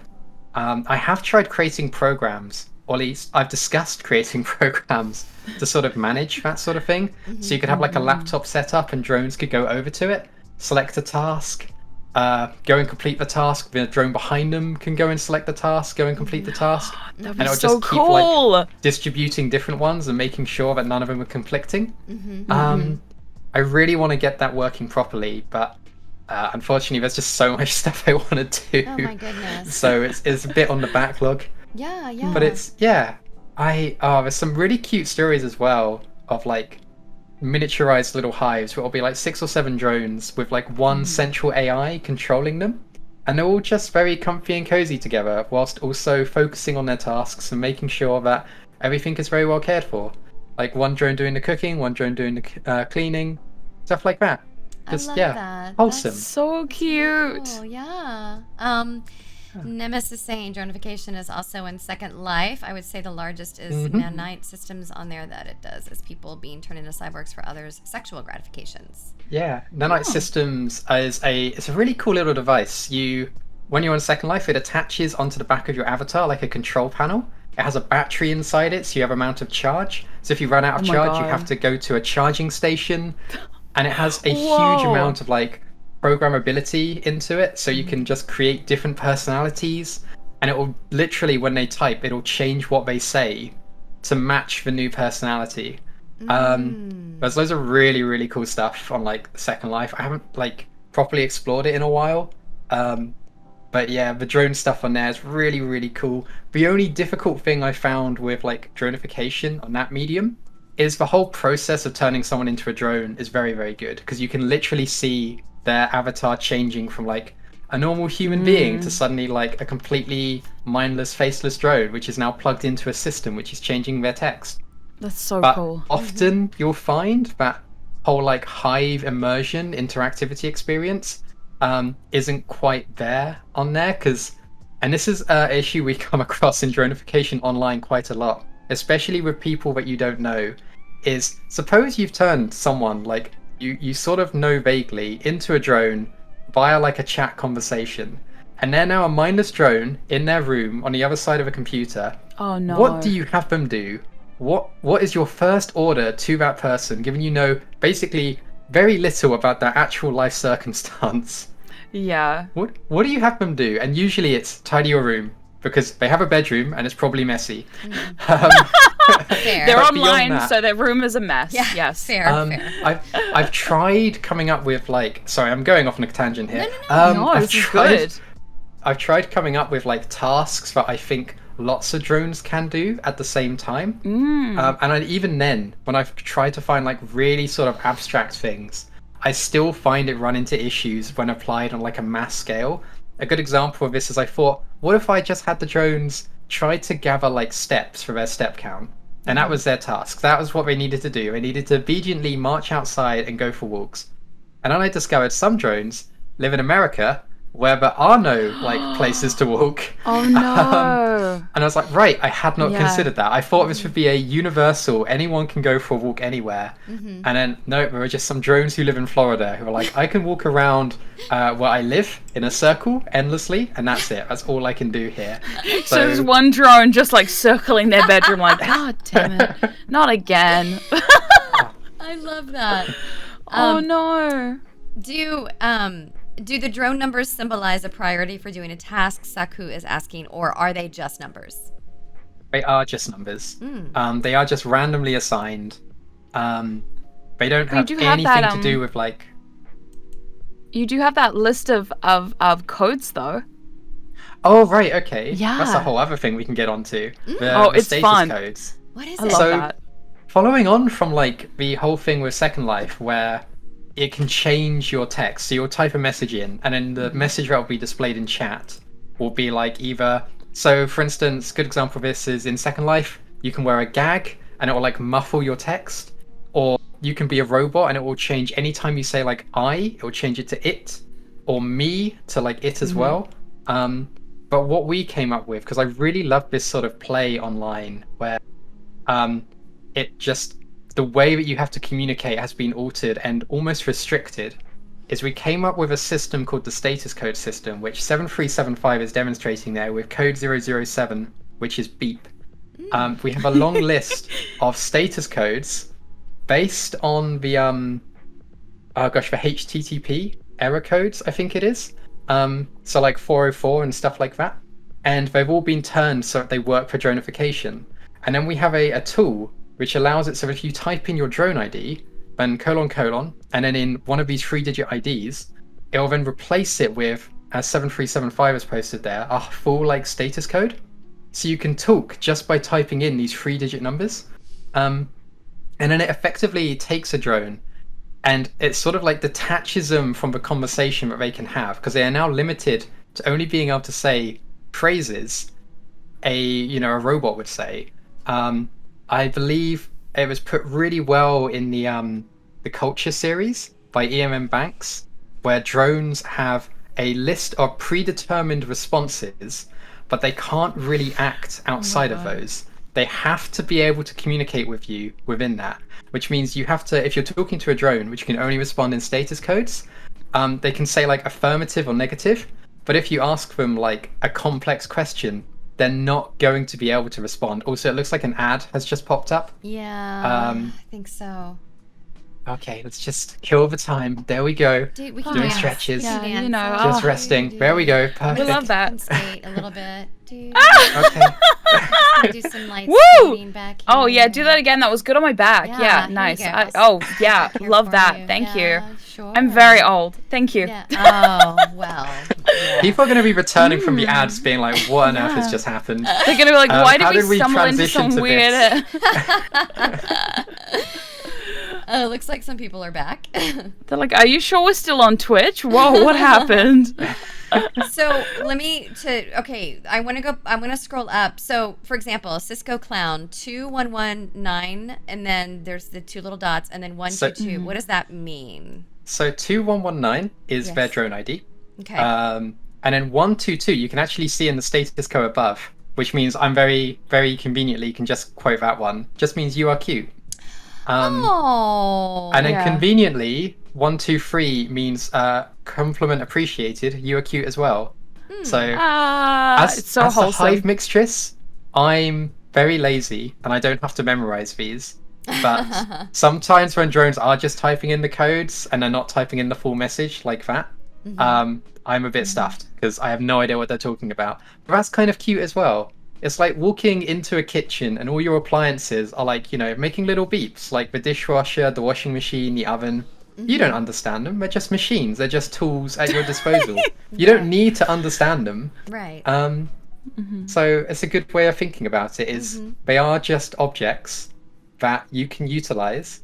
I have tried creating programs, or at least I've discussed creating programs to sort of manage that sort of thing. So you could have like a laptop set up and drones could go over to it, select a task, go and complete the task. The drone behind them can go and select the task, go and complete the task. That'd and be it'll so just cool. keep like distributing different ones and making sure that none of them are conflicting. I really want to get that working properly, but unfortunately there's just so much stuff I want to do. Oh my goodness. So it's a bit on the backlog. Yeah. But it's there's some really cute stories as well of like miniaturized little hives where it'll be like 6 or 7 drones with like one central AI controlling them, and they're all just very comfy and cozy together whilst also focusing on their tasks and making sure that everything is very well cared for. Like one drone doing the cooking, one drone doing the cleaning, stuff like that. Just I love that. wholesome. That's So cute. cool, yeah. Nemesis saying dronification is also in Second Life. I would say the largest is Man-Night systems on there that it does is people being turned into cyborgs for others' sexual gratifications. Yeah, Nanite Systems is it's a really cool little device. When you're on Second Life, it attaches onto the back of your avatar like a control panel. It has a battery inside it, so you have amount of charge. So if you run out of charge, you have to go to a charging station. and it has a huge Whoa. amount of like programmability into it, so you can just create different personalities, and it will literally, when they type, it'll change what they say to match the new personality. There's loads of really, really cool stuff on like Second Life. I haven't like properly explored it in a while. But yeah, the drone stuff on there is really, really cool. The only difficult thing I found with like dronification on that medium is the whole process of turning someone into a drone is very, very good, because you can literally see their avatar changing from like a normal human being to suddenly like a completely mindless, faceless drone, which is now plugged into a system which is changing their text. That's so But cool. often you'll find that whole like hive immersion interactivity experience isn't quite there on there, because, and this is an issue we come across in dronification online quite a lot, especially with people that you don't know, is suppose you've turned someone like you sort of know vaguely into a drone via like a chat conversation, and they're now a mindless drone in their room on the other side of a computer. Oh no. What do you have them do? What is your first order to that person, given you know basically very little about their actual life circumstance? Yeah. What do you have them do? And usually it's tidy your room, because they have a bedroom and it's probably messy. Fair. They're But beyond online, that- so their room is a mess. Yeah. Yes. Fair. Fair. I've tried coming up with like, sorry, I'm going off on a tangent here. No, I've this is tried, good. I've tried coming up with like tasks that I think lots of drones can do at the same time. Even then, when I've tried to find like really sort of abstract things, I still find it run into issues when applied on like a mass scale. A good example of this is I thought, what if I just had the drones try to gather like steps for their step count? And that was their task. That was what they needed to do. They needed to obediently march outside and go for walks. And then I discovered some drones live in America where there are no like places to walk. Oh no. And I was like, right, I had not Yeah. considered that. I thought this would be a universal, anyone can go for a walk anywhere. And then, no, there were just some drones who live in Florida who are like, I can walk around where I live in a circle endlessly, and that's it. That's all I can do here. So there's one drone just like circling their bedroom like, God damn it. Not again. I love that. Oh no. Do the drone numbers symbolize a priority for doing a task, Saku is asking, or are they just numbers? They are just numbers. They are just randomly assigned. They don't have do have anything that, to do with like... You do have that list of codes though. Oh, right, okay. Yeah. That's a whole other thing we can get onto. The, Oh, the it's status fun. codes. What is I it? love So- that. Following on from like the whole thing with Second Life, where it can change your text, so you'll type a message in, and then the message that will be displayed in chat will be like either. So, for instance, good example of this is in Second Life, you can wear a gag, and it will like muffle your text, or you can be a robot, and it will change anytime you say like I, it will change it to it, or me to like it as well. But what we came up with, because I really love this sort of play online, where it just, the way that you have to communicate has been altered and almost restricted, is we came up with a system called the status code system, which 7375 is demonstrating there with code 007, which is beep. We have a long list of status codes based on the the HTTP error codes, I think it is. So like 404 and stuff like that. And they've all been turned so that they work for dronification. And then we have a tool which allows it so if you type in your drone ID, then colon, and then in one of these 3-digit IDs, it will then replace it with, as 7375 is posted there, a full like status code. So you can talk just by typing in these 3-digit numbers. And then it effectively takes a drone and it sort of like detaches them from the conversation that they can have, because they are now limited to only being able to say phrases a robot would say. I believe it was put really well in the Culture series by EMM Banks, where drones have a list of predetermined responses, but they can't really act outside of those. They have to be able to communicate with you within that, which means you have to, if you're talking to a drone, which can only respond in status codes, they can say like affirmative or negative, but if you ask them like a complex question, they're not going to be able to respond. Also, it looks like an ad has just popped up. Yeah, I think so. Okay, let's just kill the time. There we go. Dude, we can Doing dance. stretches. We can Yeah, dance. you know, Just oh. resting. There we go. Perfect. We love that. And skate a little bit. Dude. Okay. Do some light Woo! skating back here. Oh yeah, do that again. That was good on my back. Yeah, Yeah, here nice. you go. Oh yeah, Back here love for that. you. Thank Yeah, you. Sure. I'm very old. Thank you. Yeah. Oh, well. Yeah. People are going to be returning from the ads being like, what on earth has just happened? They're gonna be like, why how did did we we stumble into transition some to weird? Looks like some people are back. They're like, are you sure we're still on Twitch? Whoa, what happened? So I want to scroll up. So for example, Cisco Clown 2119, and then there's the two little dots, and then 122. What does that mean? So 2119 is their Yes. drone ID. Okay. And then 122 you can actually see in the status code above, which means I'm very, very conveniently can just quote that one. Just means you are cute. Oh. And then Yeah. conveniently, 123 means compliment appreciated. You are cute as well. So It's so as the wholesome. hive mixtress, I'm very lazy and I don't have to memorize these. But sometimes when drones are just typing in the codes and they're not typing in the full message like that, I'm a bit stuffed because I have no idea what they're talking about. But that's kind of cute as well. It's like walking into a kitchen and all your appliances are like, making little beeps, like the dishwasher, the washing machine, the oven. You don't understand them. They're just machines. They're just tools at your disposal. You don't need to understand them. Right. So it's a good way of thinking about it is they are just objects that you can utilize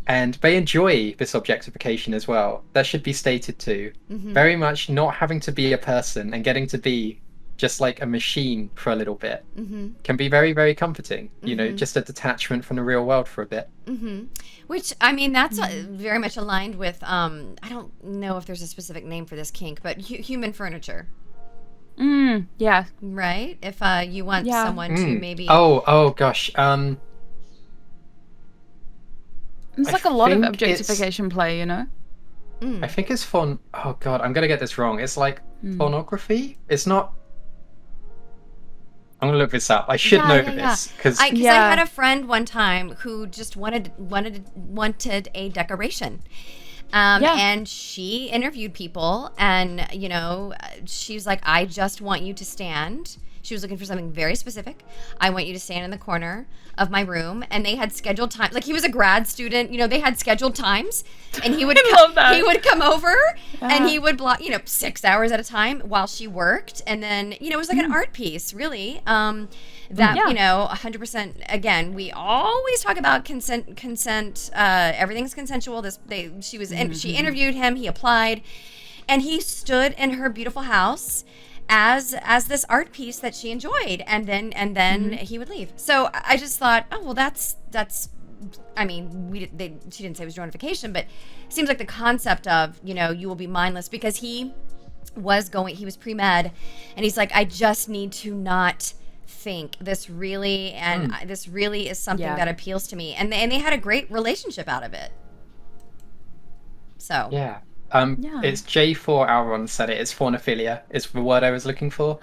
and they enjoy this objectification as well. That should be stated too. Very much not having to be a person and getting to be just like a machine for a little bit can be very, very comforting. Just a detachment from the real world for a bit. Which, I mean, that's very much aligned with, I don't know if there's a specific name for this kink, but human furniture, Yeah. right? If you want Yeah. someone to maybe... Oh gosh. It's I like a lot of think it's- objectification play, you know? I think it's oh god, I'm gonna get this wrong. It's like pornography. It's not. I'm gonna look this up. I should know this because I Yeah. had a friend one time who just wanted a decoration. And she interviewed people, and she was like, I just want you to stand. She was looking for something very specific. I want you to stand in the corner of my room. And they had scheduled times. Like, he was a grad student, they had scheduled times, and he would love that. he would come over and he would block 6 hours at a time while she worked. And then it was like an art piece, really. That 100%. Again, we always talk about consent. Everything's consensual. She interviewed him. He applied, and he stood in her beautiful house as this art piece that she enjoyed, and then he would leave. So I just thought, oh well, that's. I mean, she didn't say it was dronification, but it seems like the concept of you will be mindless, because he was pre-med, and he's like, I just need to not think. This really is something that appeals to me, and they had a great relationship out of it. So yeah. It's J4 Auron said it. It's pornophilia. It's the word I was looking for.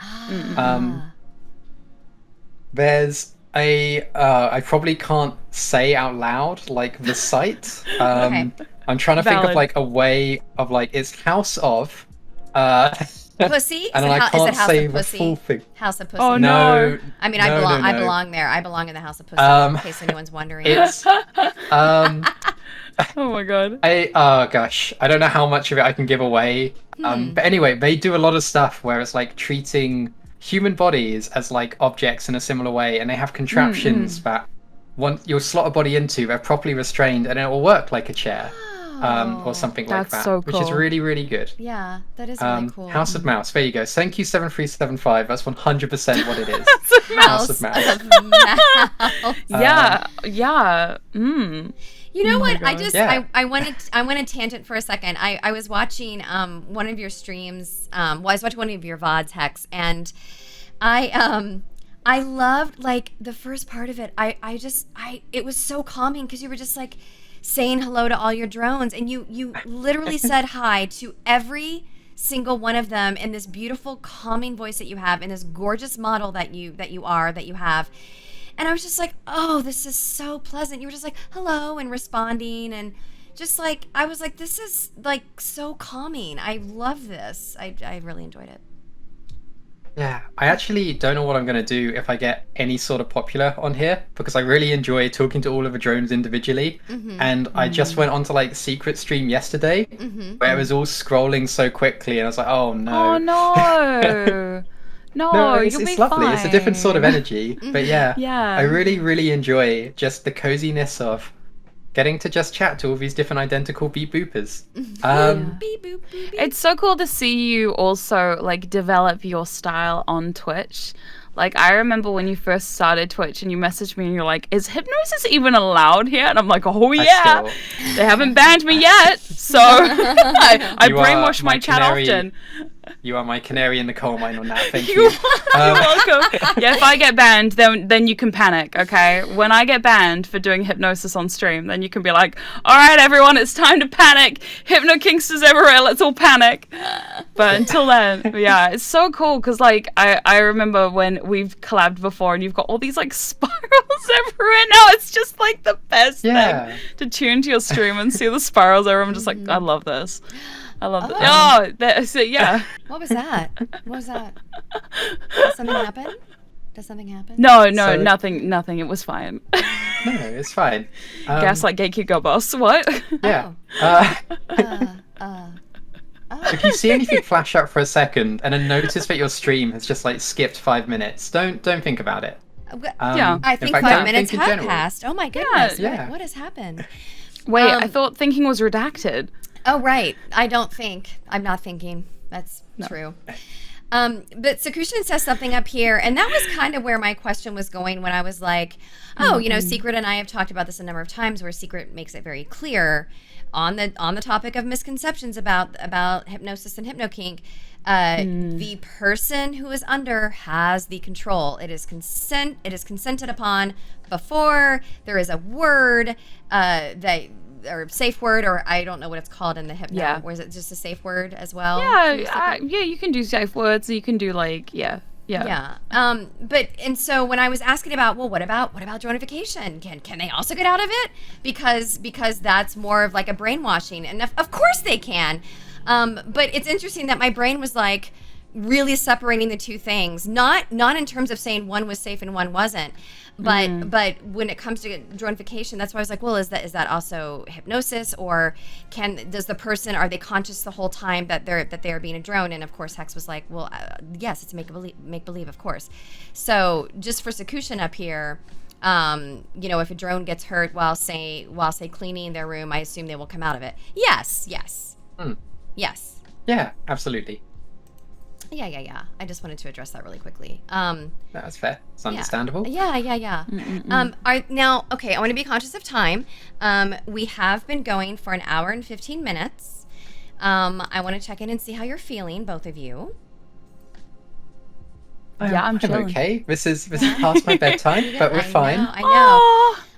There's I probably can't say out loud like the site. Okay. I'm trying to think of Valid. like a way of like it's House of pussy. and is I it can't House say of the Pussy? full thing. House of Pussy. Oh, No. I mean, no, I no. belong there. I belong in the House of Pussy. Um, in case anyone's wondering. It's Oh my god. oh gosh, I don't know how much of it I can give away. But anyway, they do a lot of stuff where it's like treating human bodies as like objects in a similar way, and they have contraptions that once you'll slot a body into, they're properly restrained, and it will work like a chair, or something like That's that, so which is cool. really, really good. Yeah, that is really cool. House of Mouse. There you go. Thank you 7375. That's 100% what it is. House of Mouse. of Mouse. Yeah. You know what? I God. just Yeah. I went a tangent for a second. I was watching one of your streams. I was watching one of your VODs, Hex, and I loved like the first part of it. It was so calming because you were just like saying hello to all your drones, and you literally said hi to every single one of them in this beautiful calming voice that you have, in this gorgeous model that you have. And I was just like, oh, this is so pleasant. You were just like, hello, and responding, and just like, I was like, this is like so calming. I love this. I really enjoyed it. Yeah, I actually don't know what I'm going to do if I get any sort of popular on here, because I really enjoy talking to all of the drones individually. And I just went onto like secret stream yesterday where it was all scrolling so quickly, and I was like, oh no. Oh no. No, it's you'll be lovely. It's a different sort of fine. energy. But yeah, Yeah. I really, really enjoy just the coziness of getting to just chat to all these different identical beep boopers. Beep, boop, beep, beep. It's so cool to see you also like develop your style on Twitch. Like I remember when you first started Twitch and you messaged me and you're like, is hypnosis even allowed here? And I'm like, oh yeah, they haven't banned me yet. So I You are brainwash my chat canary. often. You are my canary in the coal mine on that. Thank You're you. welcome. Yeah, if I get banned, then you can panic, okay? When I get banned for doing hypnosis on stream, then you can be like, all right, everyone, it's time to panic. Hypno Kinksters everywhere, let's all panic. But until then, yeah, it's so cool because, like, I remember when we've collabed before and you've got all these, like, spirals everywhere. Now it's just, like, the best thing to tune to your stream and see the spirals everywhere. I'm just like, I love this. I love that. So, yeah. What was that? What was that? Did something happen? Does something happen? No, So- nothing. It was fine. No, it's fine. Gaslight gatekeep go boss. What? Yeah. If you see anything flash up for a second and then notice that your stream has just like skipped 5 minutes, don't think about it. Yeah. I in think fact, 5 don't minutes think in have general. passed. Oh my goodness. yeah. What has happened? Wait, I thought thinking was redacted. Oh, right. I don't think. I'm not thinking. That's true. But Sakushin says something up here, and that was kind of where my question was going when I was like, oh, you know, Secret and I have talked about this a number of times where Secret makes it very clear on the topic of misconceptions about hypnosis and hypnokink. The person who is under has the control. It is consented upon before there is a word or safe word, or I don't know what it's called in the hypno. Yeah. Or is it just a safe word as well? Yeah, you can do safe words. You can do like yeah. But and so when I was asking about, well, what about dronification? Can they also get out of it? Because that's more of like a brainwashing, and of course they can. But it's interesting that my brain was like really separating the two things, not in terms of saying one was safe and one wasn't. But when it comes to dronification, that's why I was like, well, is that also hypnosis, or does the person, are they conscious the whole time that they're being a drone? And of course, Hex was like, well, yes, it's make believe, of course. So just for Sakushin up here, you know, if a drone gets hurt while say cleaning their room, I assume they will come out of it. Yes. Yes. Yeah, absolutely. Yeah. I just wanted to address that really quickly. That's fair. It's understandable. Yeah. Now, okay, I want to be conscious of time. We have been going for an hour and 15 minutes. I want to check in and see how you're feeling, both of you. Yeah, I'm chilling. okay. This is past my bedtime, but we're fine.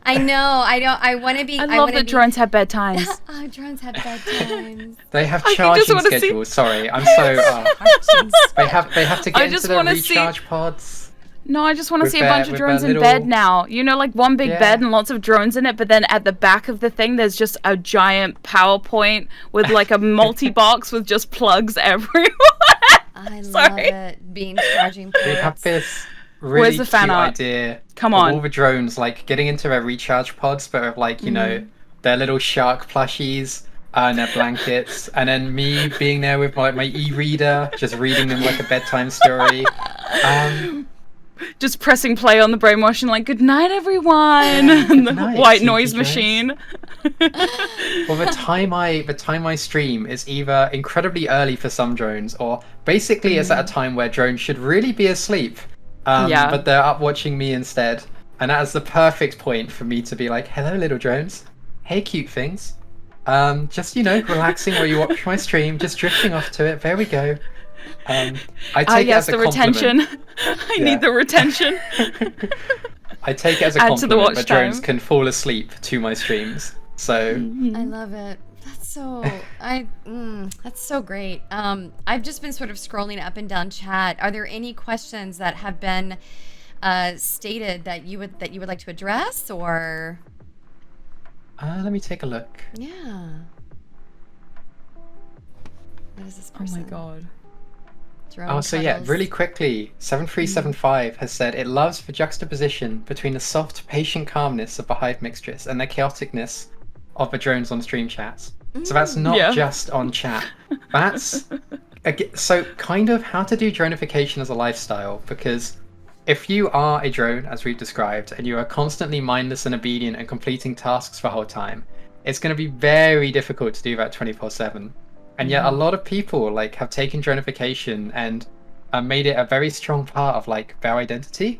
I know. I want to be. I love that drones have bedtimes. Oh, drones have bedtimes. They have just charging wanna see- schedules. Sorry, I'm so. They have to I get just into their wanna see- recharge pods. No, I just want to With see a their- bunch of with drones their in bed little- now. You know, like one big Yeah. bed and lots of drones in it, but then at the back of the thing, there's just a giant PowerPoint with like a multi-box with just plugs everywhere. I love Sorry. it. Being charging We have ports. this Where's really the fan cute art? idea. Come of on. all the drones like getting into their recharge pods, but with like you know their little shark plushies and their blankets, and then me being there with my e-reader, just reading them like a bedtime story. Just pressing play on the brainwashing, like "Good night, everyone," and the night, white sleepy noise drones. machine. Well, the time I stream is either incredibly early for some drones, or basically it's at a time where drones should really be asleep. Yeah. But they're up watching me instead, and that is the perfect point for me to be like, "Hello, little drones. Hey, cute things. Just relaxing while you watch my stream, just drifting off to it. There we go." I take it as a the compliment. retention. I Yeah. need the retention. I take it as a Add to the compliment watch that drones time. can fall asleep to my streams. So I love it. That's so that's so great. I've just been sort of scrolling up and down chat. Are there any questions that have been stated that you would like to address, or? Let me take a look. Yeah. What is this Oh person? my god. Drone Oh, so yeah, cuddles. really quickly, 7375 has said it loves the juxtaposition between the soft, patient calmness of the hive mixtress and the chaoticness of the drones on stream chats. So that's not Yeah. just on chat. That's so kind of how to do dronification as a lifestyle, because if you are a drone, as we've described, and you are constantly mindless and obedient and completing tasks the whole time, it's going to be very difficult to do that 24/7. And yet a lot of people like have taken dronification and made it a very strong part of like their identity.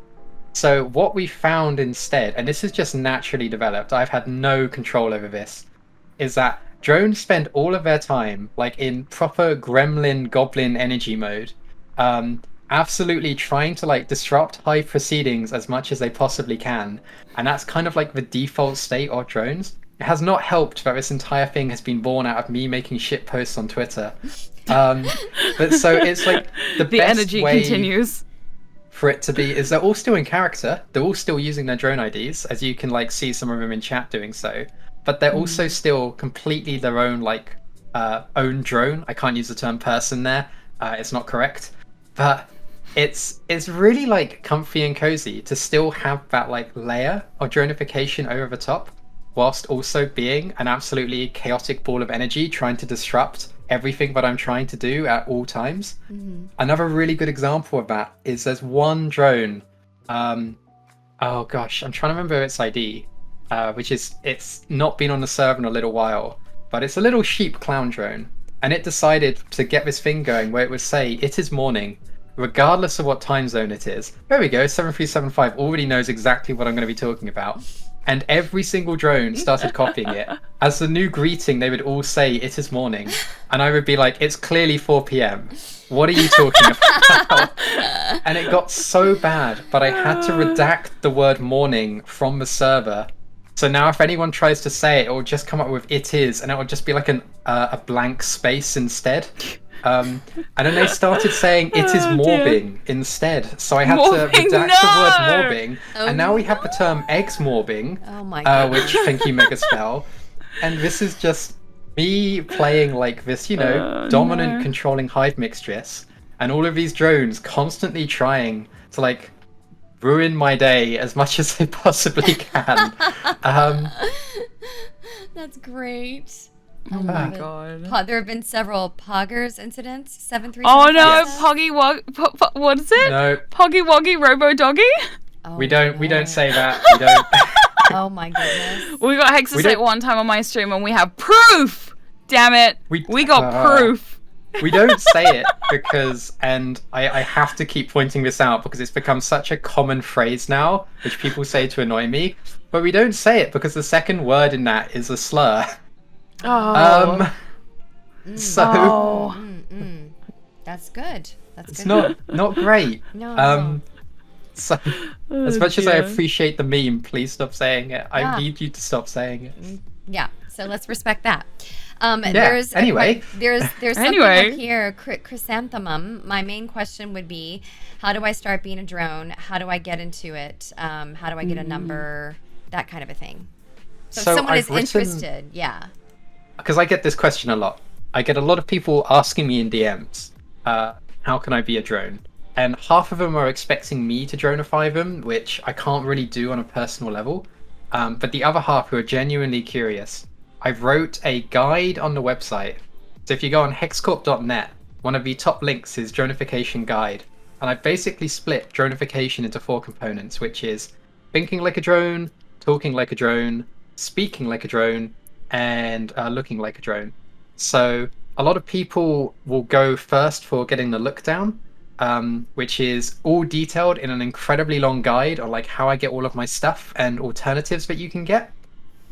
So what we found instead, and this is just naturally developed, I've had no control over this, is that drones spend all of their time like in proper gremlin goblin energy mode, absolutely trying to like disrupt hive proceedings as much as they possibly can. And that's kind of like the default state of drones. It has not helped that this entire thing has been born out of me making shit posts on Twitter. But so it's like the best energy way continues. for it to be is they're all still in character. They're all still using their drone IDs, as you can like see some of them in chat doing so. But they're also still completely their own like own drone. I can't use the term person there. It's not correct. But it's really like comfy and cozy to still have that like layer of dronification over the top, whilst also being an absolutely chaotic ball of energy trying to disrupt everything that I'm trying to do at all times. Another really good example of that is there's one drone, oh gosh, I'm trying to remember its ID, which is, it's not been on the server in a little while, but it's a little sheep clown drone. And it decided to get this thing going where it would say, "It is morning," regardless of what time zone it is. There we go, 7375 already knows exactly what I'm going to be talking about. And every single drone started copying it. As the new greeting, they would all say, "It is morning." And I would be like, "It's clearly 4 p.m. What are you talking about?" And it got so bad, but I had to redact the word morning from the server. So now if anyone tries to say it, it will just come up with "it is," and it will just be like a blank space instead. And then they started saying "it is morbing" instead. So I had to redact the word morbing. And now we have the term eggs morbing, Oh my god. which thank you mega spell. And this is just me playing like this, you know, dominant controlling hive mixtress, and all of these drones constantly trying to like ruin my day as much as they possibly can. That's great. Oh my god. There have been several poggers incidents. 737. Oh no, Yes. Poggy Wog. What is it? No, Poggy Woggy Robo Doggy? Oh, we don't no. say that. We don't. Oh my goodness. We got Hexa We say don't- one time on my stream and we have proof! Damn it. We got proof. We don't say it because, and I have to keep pointing this out because it's become such a common phrase now, which people say to annoy me. But we don't say it because the second word in that is a slur. Oh. So Oh. That's good. That's it's good. not great. No. So as much as I dear. appreciate the meme, please stop saying it. Yeah. I need you to stop saying it. Yeah. So let's respect that. There's anyway. there's something Anyway. up here. Chrysanthemum. My main question would be, how do I start being a drone? How do I get into it? How do I get a number? That kind of a thing. So if someone is interested, yeah. Because I get this question a lot. I get a lot of people asking me in DMs, how can I be a drone? And half of them are expecting me to dronify them, which I can't really do on a personal level. But the other half who are genuinely curious, I wrote a guide on the website. So if you go on hexcorp.net, one of the top links is Dronification Guide. And I basically split dronification into 4 components, which is thinking like a drone, talking like a drone, speaking like a drone, and looking like a drone. So a lot of people will go first for getting the look down, which is all detailed in an incredibly long guide on like how I get all of my stuff and alternatives that you can get.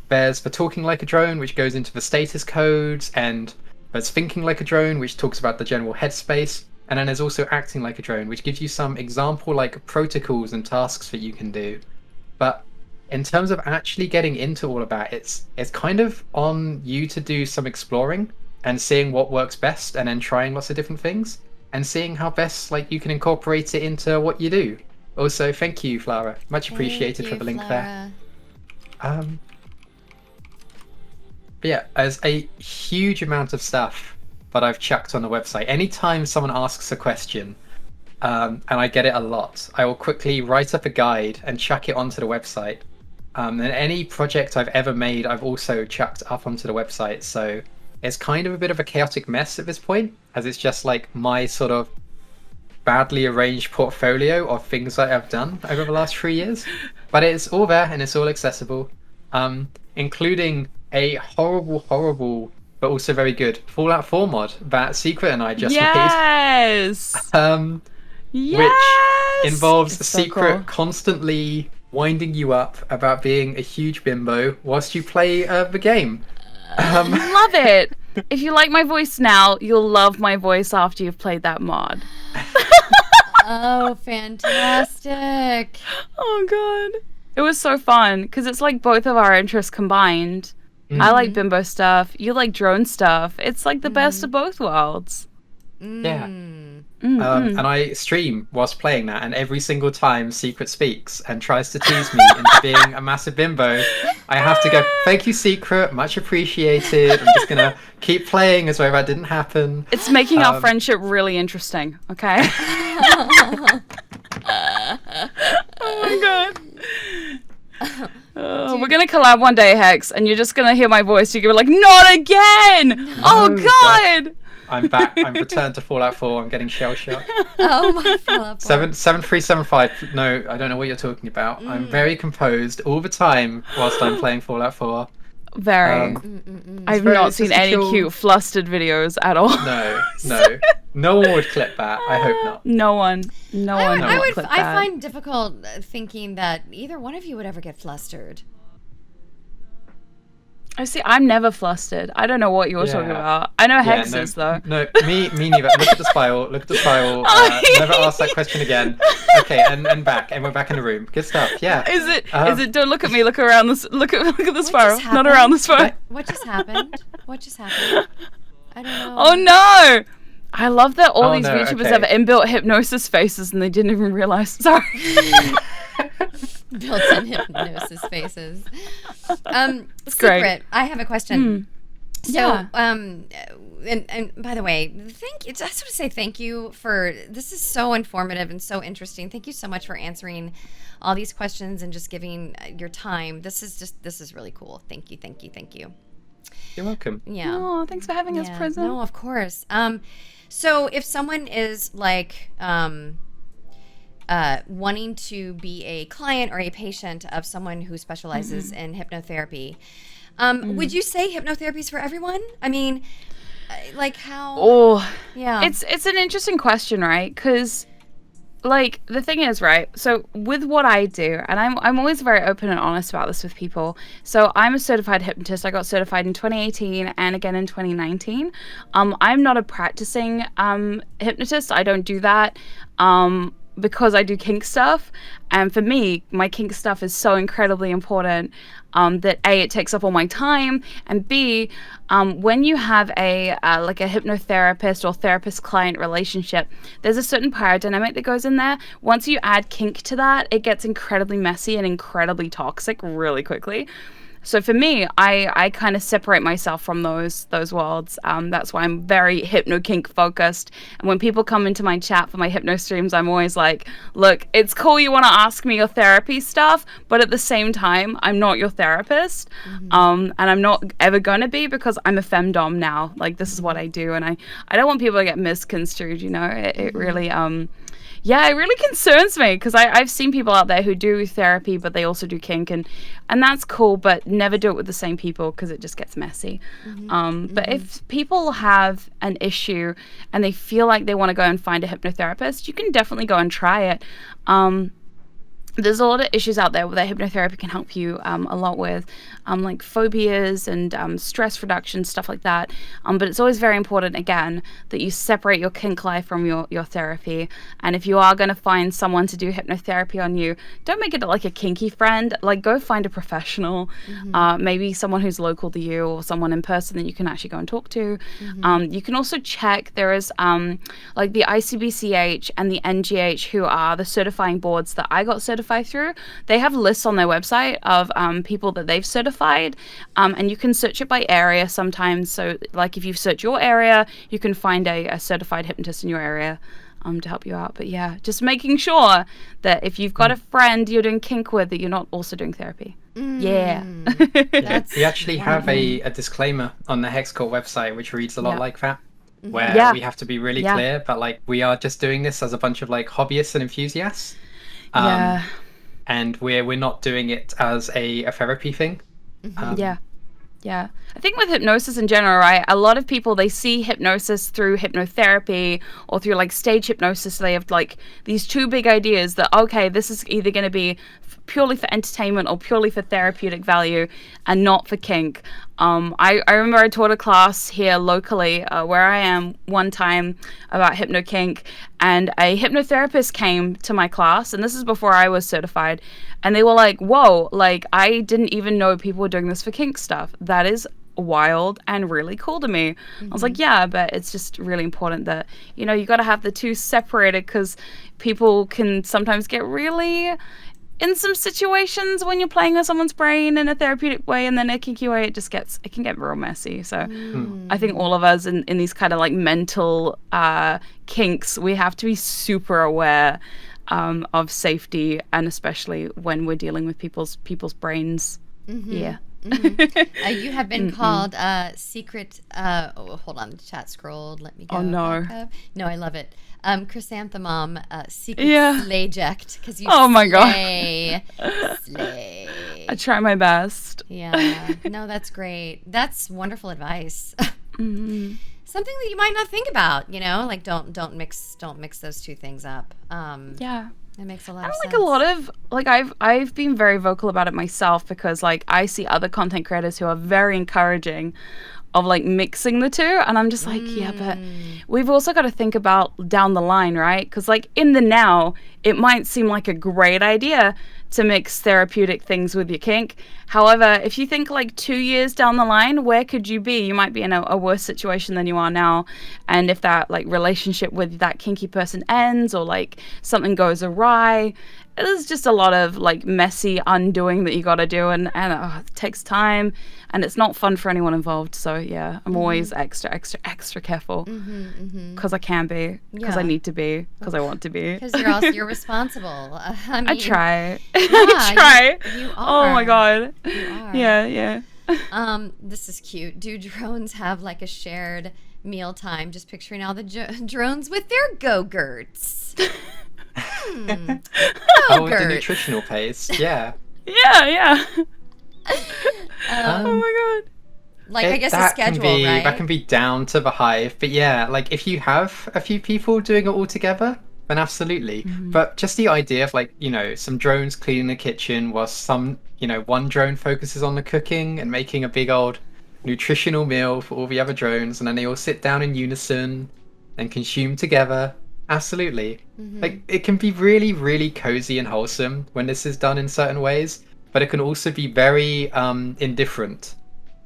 There's the talking like a drone, which goes into the status codes, and there's thinking like a drone, which talks about the general headspace. And then there's also acting like a drone, which gives you some example like protocols and tasks that you can do. But in terms of actually getting into all of that, it's kind of on you to do some exploring and seeing what works best, and then trying lots of different things and seeing how best like you can incorporate it into what you do. Also, thank you, Flara. Much appreciated for the link there. But yeah, there's a huge amount of stuff that I've chucked on the website. Anytime someone asks a question, and I get it a lot, I will quickly write up a guide and chuck it onto the website. And any project I've ever made, I've also chucked up onto the website. So it's kind of a bit of a chaotic mess at this point, as it's just like my sort of badly arranged portfolio of things that I've done over the last 3 years. But it's all there and it's all accessible, including a horrible, but also very good Fallout 4 mod that Secret and I just made. Yes! Which involves It's so Secret cool. constantly winding you up about being a huge bimbo whilst you play the game. Love it! If you like my voice now, you'll love my voice after you've played that mod. Oh, fantastic. Oh god. It was so fun, because it's like both of our interests combined. I like bimbo stuff, you like drone stuff. It's like the best of both worlds. Yeah. And I stream whilst playing that, and every single time Secret speaks and tries to tease me into being a massive bimbo, I have to go, thank you, Secret, much appreciated. I'm just gonna keep playing as though that didn't happen. It's making our friendship really interesting, okay? Oh my god. We're gonna collab one day, Hex, and you're just gonna hear my voice. You're gonna be like, not again! Oh god! I'm back. I'm returned to Fallout 4. I'm getting shell shocked. Oh my God. 7375. No, I don't know what you're talking about. I'm very composed all the time whilst I'm playing Fallout 4. Very. I've not seen any cute flustered videos at all. No one would clip that. I hope not. No one I clip that. find difficult thinking that either one of you would ever get flustered. I see. I'm never flustered. I don't know what you're talking about. I know Hex is though. No, me neither. Look at this file. Never ask that question again. Okay, and back, and we're back in the room. Good stuff. Yeah. Is it? Don't look at me. Look around this. Look at the spiral. just Not happened? around the spiral. What just happened? What just happened? I don't know. Oh no! I love that all these no, VTubers okay. have inbuilt hypnosis faces and they didn't even realize. Sorry. Built-in hypnosis faces. great. Secret, I have a question. So, Yeah. and by the way, thank you. I just want to say thank you for this is so informative and so interesting. Thank you so much for answering all these questions and just giving your time. This is really cool. Thank you. You're welcome. Yeah. Oh, thanks for having us, Prism. No, of course. So if someone is like wanting to be a client or a patient of someone who specializes in hypnotherapy, would you say hypnotherapy is for everyone? I mean, like how? Oh, Yeah. It's an interesting question, right? Because like the thing is, right, so with what I do, and I'm always very open and honest about this with people. So I'm a certified hypnotist. I got certified in 2018 and again in 2019. I'm not a practicing hypnotist. I don't do that because I do kink stuff, and for me my kink stuff is so incredibly important that A, it takes up all my time, and B, when you have a like a hypnotherapist or therapist-client relationship, there's a certain power dynamic that goes in there. Once you add kink to that, it gets incredibly messy and incredibly toxic really quickly. So for me, I kind of separate myself from those worlds. That's why I'm very hypno-kink focused. And when people come into my chat for my hypno streams, I'm always like, look, it's cool you want to ask me your therapy stuff, but at the same time, I'm not your therapist. And I'm not ever going to be, because I'm a femdom now. Like, this is what I do. And I don't want people to get misconstrued, you know? It really... Yeah, it really concerns me, because I've seen people out there who do therapy, but they also do kink, and that's cool, but never do it with the same people, because it just gets messy. But if people have an issue and they feel like they want to go and find a hypnotherapist, you can definitely go and try it. There's a lot of issues out there that hypnotherapy can help you a lot with, like phobias and stress reduction, stuff like that. But it's always very important, again, that you separate your kink life from your therapy. And if you are going to find someone to do hypnotherapy on you, don't make it like a kinky friend. Like, go find a professional, maybe someone who's local to you, or someone in person that you can actually go and talk to. You can also check, there is like the ICBCH and the NGH, who are the certifying boards that I got certified certify through, they have lists on their website of people that they've certified, and you can search it by area sometimes. So like if you search your area, you can find a certified hypnotist in your area to help you out. But yeah, just making sure that if you've got a friend you're doing kink with, that you're not also doing therapy. Yeah. We actually have a disclaimer on the Hex Court website, which reads a lot like that, where we have to be really clear, but like we are just doing this as a bunch of like hobbyists and enthusiasts. And we're not doing it as a therapy thing. Yeah. I think with hypnosis in general, right, a lot of people, they see hypnosis through hypnotherapy or through like stage hypnosis. They have like these two big ideas that, okay, this is either going to be purely for entertainment or purely for therapeutic value and not for kink. I remember I taught a class here locally where I am one time about hypno kink, and a hypnotherapist came to my class, and this is before I was certified, and they were like, whoa, like I didn't even know people were doing this for kink stuff. That is wild and really cool to me. I was like, yeah, but it's just really important that, you know, you got to have the two separated, because people can sometimes get really in some situations when you're playing with someone's brain in a therapeutic way and then a kinky way, it can get real messy. So I think all of us in these kind of like mental kinks, we have to be super aware of safety, and especially when we're dealing with people's brains. Yeah. You have been called secret. Hold on, the chat scrolled. Let me go. Oh no! Back up. No, I love it. Chrysanthemum, secret slayject, because you. Oh my slay. I try my best. Yeah. No, that's great. That's wonderful advice. Something that you might not think about. You know, like don't mix those two things up. It makes a lot of sense. Like a lot of like I've been very vocal about it myself, because like I see other content creators who are very encouraging of like mixing the two, and I'm just like, yeah, but we've also got to think about down the line, right? Because like in the now, it might seem like a great idea to mix therapeutic things with your kink. However, if you think like 2 years down the line, where could you be? You might be in a worse situation than you are now. And if that like relationship with that kinky person ends, or like something goes awry, there's just a lot of like messy undoing that you got to do, and it takes time, and it's not fun for anyone involved. So yeah, I'm always extra careful, because I can be, because I need to be, because I want to be, because you're responsible. I mean, I try. Yeah, I try. You are. Oh my god. You are. Yeah. This is cute. Do drones have like a shared meal time? Just picturing all the drones with their go-gurts. Oh, with the nutritional paste, yeah. Yeah. Oh my god. Like, I guess a schedule, right? That can be down to the hive, but yeah, like if you have a few people doing it all together, then absolutely. But just the idea of like, you know, some drones cleaning the kitchen while one drone focuses on the cooking and making a big old nutritional meal for all the other drones, and then they all sit down in unison and consume together. Absolutely. Like, it can be really, really cozy and wholesome when this is done in certain ways, but it can also be very indifferent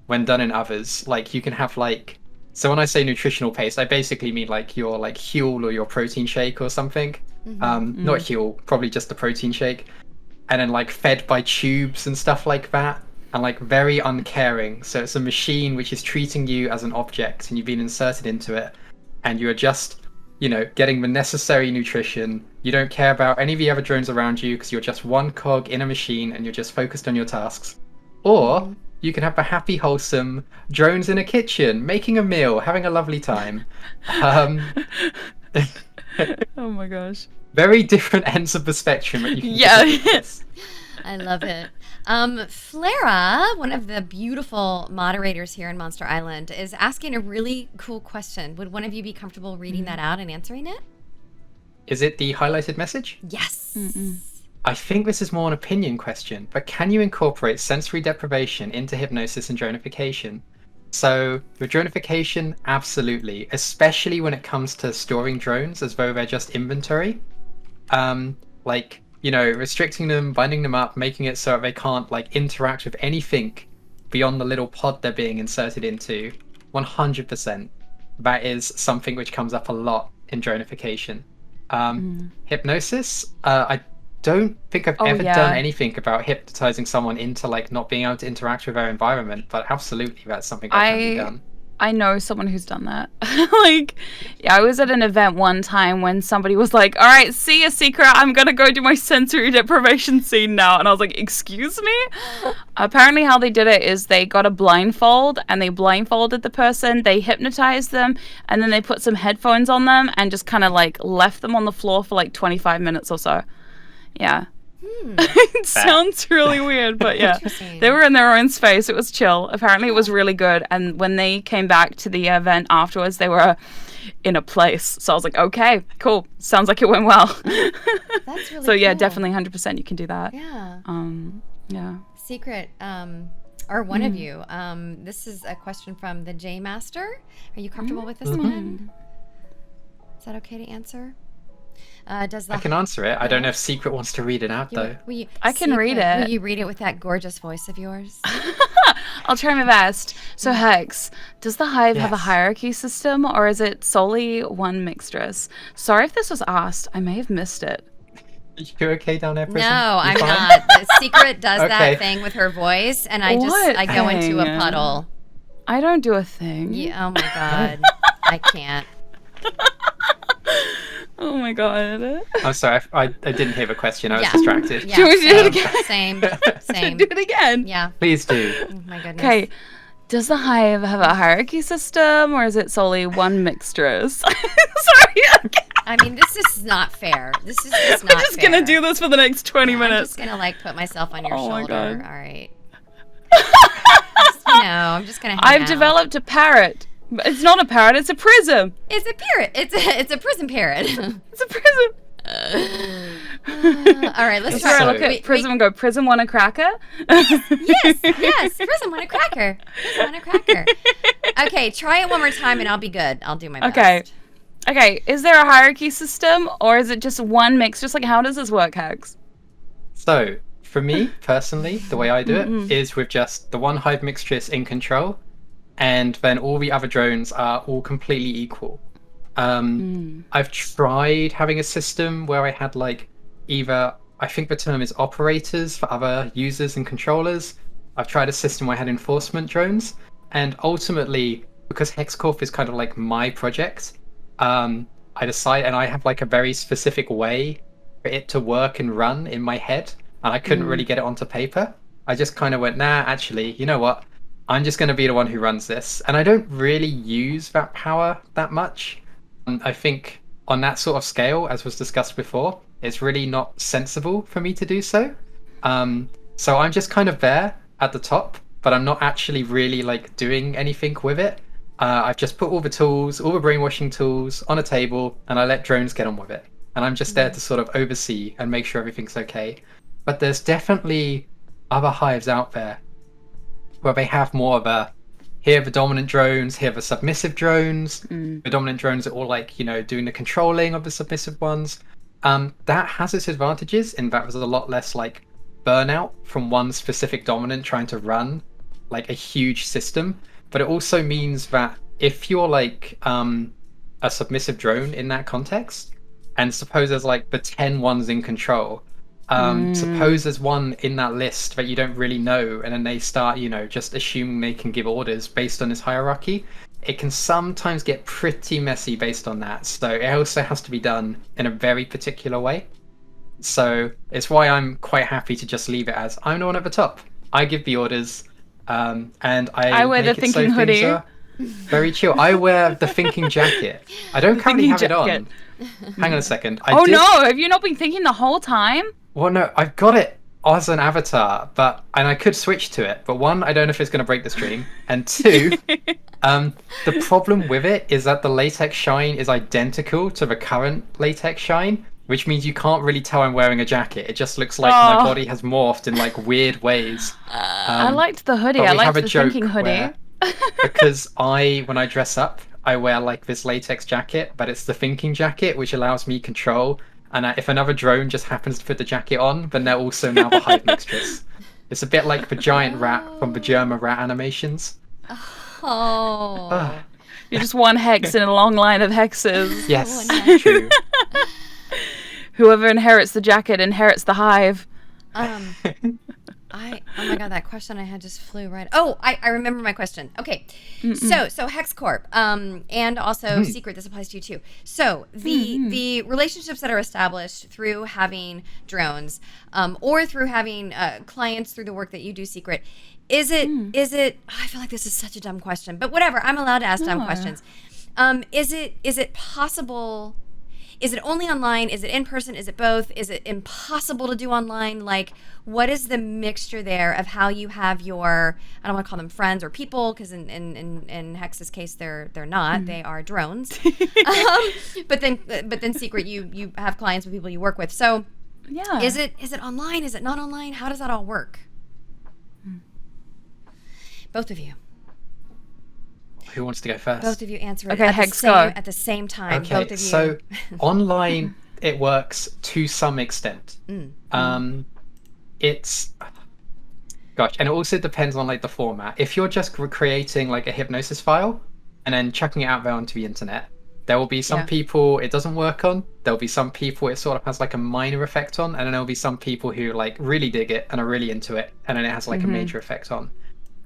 when done in others. Like, you can have like, so when I say nutritional paste, I basically mean like your like Huel or your protein shake or something. Not Huel, probably just the protein shake. And then like fed by tubes and stuff like that. And like very uncaring. So it's a machine which is treating you as an object, and you've been inserted into it, and you are just, you know, getting the necessary nutrition. You don't care about any of the other drones around you, because you're just one cog in a machine and you're just focused on your tasks. Or you can have the happy, wholesome drones in a kitchen, making a meal, having a lovely time. Oh my gosh. Very different ends of the spectrum. That you can I love it. Flera, one of the beautiful moderators here in Monster Island, is asking a really cool question. Would one of you be comfortable reading that out and answering it? Is it the highlighted message? Yes. I think this is more an opinion question, but can you incorporate sensory deprivation into hypnosis and dronification? So with dronification, absolutely, especially when it comes to storing drones as though they're just inventory. Like, you know, restricting them, binding them up, making it so that they can't like interact with anything beyond the little pod they're being inserted into. 100%. That is something which comes up a lot in dronification. Hypnosis, I don't think I've ever yeah. done anything about hypnotizing someone into like not being able to interact with their environment, but absolutely that's something that can be done. I know someone who's done that. Like, yeah, I was at an event one time when somebody was like, all right, see ya, Secret. I'm going to go do my sensory deprivation scene now. And I was like, excuse me? Apparently how they did it is they got a blindfold and they blindfolded the person. They hypnotized them and then they put some headphones on them and just kind of like left them on the floor for like 25 minutes or so. Yeah. It sounds really weird, but yeah, they were in their own space. It was chill. Apparently it was really good. And when they came back to the event afterwards, they were in a place. So I was like, okay, cool. Sounds like it went well. That's really So yeah, cool. definitely 100% you can do that. Yeah. Yeah. Secret, or one of you. This is a question from the J Master. Are you comfortable with this one? Is that okay to answer? Does the I can answer it. I don't know if Secret wants to read it out though. I can read it. Will you read it with that gorgeous voice of yours? I'll try my best. So Hex, does the hive have a Yes. hierarchy system or is it solely one mixtress? Sorry if this was asked. I may have missed it. You okay down there, Prism? No, You I'm fine? not. The Secret does Okay. that thing with her voice, and I go into a thing? puddle. I don't do a thing. Yeah, oh my god, I can't. Oh my god. I'm sorry, I didn't hear the question. I was Yeah. distracted. Yeah, Should we do it same, again? same. Do it again. Yeah. Please do. Oh my goodness. Okay. Does the hive have a hierarchy system or is it solely one mixtress? Sorry. I mean, this is not fair. This is just not We're just fair. gonna do this for the next 20 I'm minutes. just gonna like put myself on your Oh my shoulder. God. All right. Just, I'm just gonna. Hang I've out. developed a parrot. It's not a parrot, it's a prism. It's a parrot. It's a prison parrot. It's a prism. All right, let's That's try. where I look at Prism and go, Prism want a cracker? Yes, Prism want a cracker. Prism want a cracker. Okay, try it one more time and I'll be good. I'll do my best. Okay, is there a hierarchy system or is it just one mix? Just like, how does this work, Hags? So, for me, personally, the way I do it is with just the one hive mixtress in control, and then all the other drones are all completely equal. I've tried having a system where I had like either, I think the term is operators for other users and controllers. I've tried a system where I had enforcement drones, and ultimately, because Hexcorp is kind of like my project, I decide, and I have like a very specific way for it to work and run in my head, and I couldn't really get it onto paper. I just kind of went, nah, actually, you know what? I'm just going to be the one who runs this. And I don't really use that power that much. I think on that sort of scale, as was discussed before, it's really not sensible for me to do so. So I'm just kind of there at the top, but I'm not actually really like doing anything with it. I've just put all the tools, all the brainwashing tools on a table, and I let drones get on with it. And I'm just there to sort of oversee and make sure everything's okay. But there's definitely other hives out there where they have more of a, here are the dominant drones, here are the submissive drones. The dominant drones are all like, you know, doing the controlling of the submissive ones. That has its advantages in that there's a lot less like burnout from one specific dominant trying to run like a huge system. But it also means that if you're like a submissive drone in that context, and suppose there's like the 10 ones in control, suppose there's one in that list that you don't really know, and then they start, you know, just assuming they can give orders based on this hierarchy, it can sometimes get pretty messy based on that. So it also has to be done in a very particular way. So it's why I'm quite happy to just leave it as I'm the one at the top. I give the orders, and I wear make the it so thinking things hoodie. are very chill. I wear the thinking jacket. I don't currently have thinking it on. jacket. Hang on a second. Oh no, have you not been thinking the whole time? Well, no, I've got it as an avatar, and I could switch to it. But one, I don't know if it's going to break the stream, and two, the problem with it is that the latex shine is identical to the current latex shine, which means you can't really tell I'm wearing a jacket. It just looks like my body has morphed in like weird ways. I liked the hoodie. but I we have liked a the joke thinking hoodie. where- because when I dress up, I wear like this latex jacket, but it's the thinking jacket, which allows me control. And if another drone just happens to put the jacket on, then they're also now the hive mixtress. It's a bit like the giant rat from the German rat animations. Oh. You're just one hex in a long line of hexes. Yes, Oh, no. true. whoever inherits the jacket inherits the hive. Oh my god, that question I had just flew right. Oh, I remember my question. Okay, so Hex Corp, and also Secret. This applies to you too. So the relationships that are established through having drones, or through having clients through the work that you do, Secret. Is it? I feel like this is such a dumb question, but whatever. I'm allowed to ask dumb questions. Is it possible? Is it only online? Is it in person? Is it both? Is it impossible to do online? Like, what is the mixture there of how you have your, I don't want to call them friends or people, because in Hex's case, they're not. They are drones. But then Secret, you have clients with people you work with. So Yeah. is it online? Is it not online? How does that all work? Both of you. Who wants to go first? Both of you answer it Okay, Hex, go. at the same time. Okay, Both of you. so online it works to some extent. It's gosh, and it also depends on like the format. If you're just creating like a hypnosis file and then chucking it out there onto the internet, there will be some people it doesn't work on. There'll be some people it sort of has like a minor effect on, and then there'll be some people who like really dig it and are really into it, and then it has like a major effect on.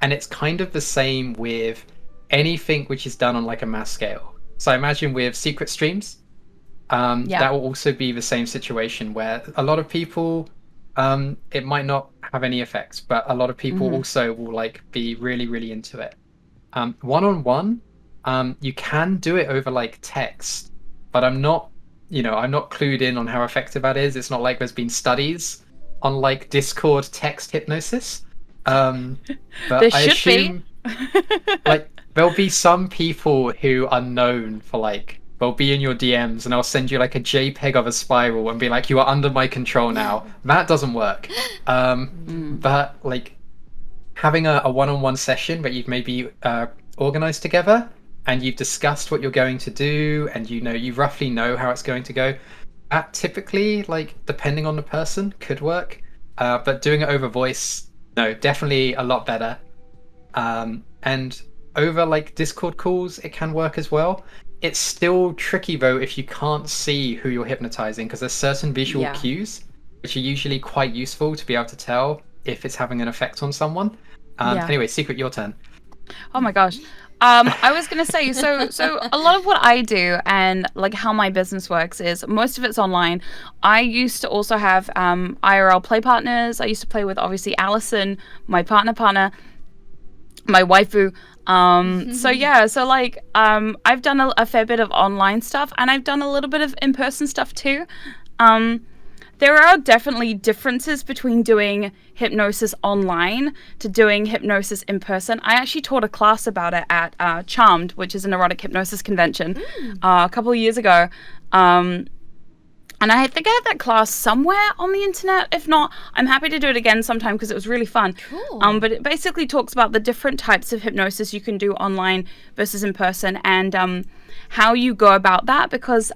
And it's kind of the same with anything which is done on like a mass scale. So I imagine with secret streams, that will also be the same situation where a lot of people, it might not have any effects, but a lot of people also will like be really, really into it. One-on-one, you can do it over like text, but I'm not clued in on how effective that is. It's not like there's been studies on like Discord text hypnosis. But There I should assume, like, there'll be some people who are known for like, they'll be in your DMs and I'll send you like a JPEG of a spiral and be like, you are under my control now. That doesn't work. But like having a one-on-one session that you've maybe organized together and you've discussed what you're going to do and you roughly know how it's going to go, that typically, like, depending on the person, could work. But doing it over voice, no, definitely a lot better. And over like Discord calls, it can work as well. It's still tricky though if you can't see who you're hypnotizing, because there's certain visual cues which are usually quite useful to be able to tell if it's having an effect on someone. Anyway, Secret, your turn. Oh my gosh. I was gonna say, so a lot of what I do and like how my business works is most of it's online. I used to also have IRL play partners. I used to play with obviously Allison, my partner, my waifu. So like I've done a fair bit of online stuff and I've done a little bit of in-person stuff too. There are definitely differences between doing hypnosis online to doing hypnosis in person. I actually taught a class about it at Charmed, which is an erotic hypnosis convention, a couple of years ago. And I think I have that class somewhere on the internet. If not, I'm happy to do it again sometime because it was really fun. Cool. But it basically talks about the different types of hypnosis you can do online versus in person, and how you go about that, because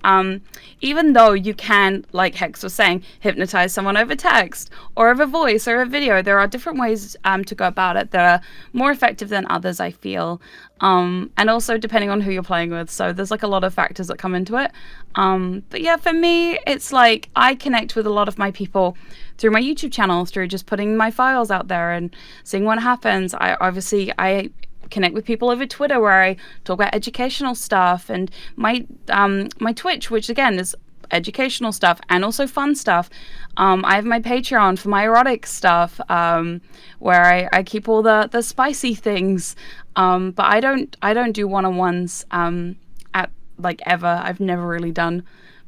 even though you can, like Hex was saying, hypnotize someone over text or over voice or a video, there are different ways to go about it that are more effective than others, I feel. And also depending on who you're playing with. So there's like a lot of factors that come into it. But yeah, for me, it's like I connect with a lot of my people through my YouTube channel, through just putting my files out there and seeing what happens. I connect with people over Twitter where I talk about educational stuff, and my Twitch, which again is educational stuff and also fun stuff. I have my Patreon for my erotic stuff, where I keep all the spicy things. But I don't do one-on-ones at like ever. I've never really done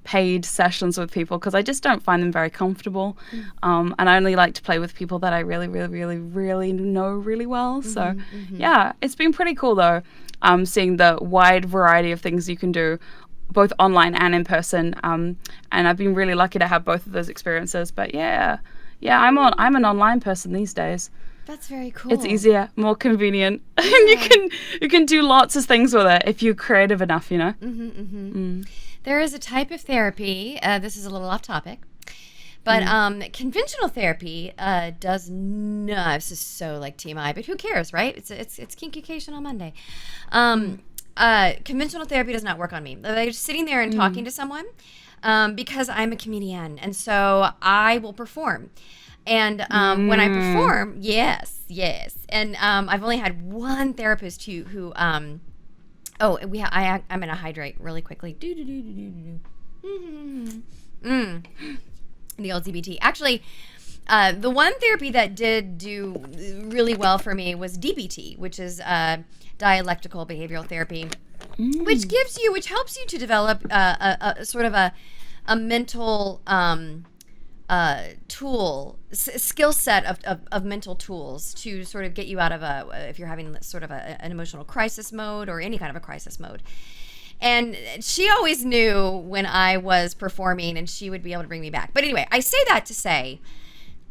paid sessions with people because I just don't find them very comfortable. And I only like to play with people that I really, really, really, really know really well. So yeah, it's been pretty cool though, seeing the wide variety of things you can do both online and in person. And I've been really lucky to have both of those experiences. But yeah, I'm an online person these days. That's very cool. It's easier, more convenient, and you can do lots of things with it if you're creative enough, you know. There is a type of therapy. This is a little off topic, but conventional therapy does not. This is so like TMI, but who cares, right? It's Kink-u-cation on Monday. Conventional therapy does not work on me. Like, just sitting there and talking to someone. because I'm a comedian, and so I will perform. And when I perform, yes, and I've only had one therapist who I'm gonna hydrate really quickly. The LGBT. Actually, the one therapy that did do really well for me was DBT, which is dialectical behavioral therapy, which helps you to develop a sort of a mental skill set of mental tools to sort of get you out of if you're having sort of an emotional crisis mode or any kind of a crisis mode. And she always knew when I was performing, and she would be able to bring me back. But anyway, I say that to say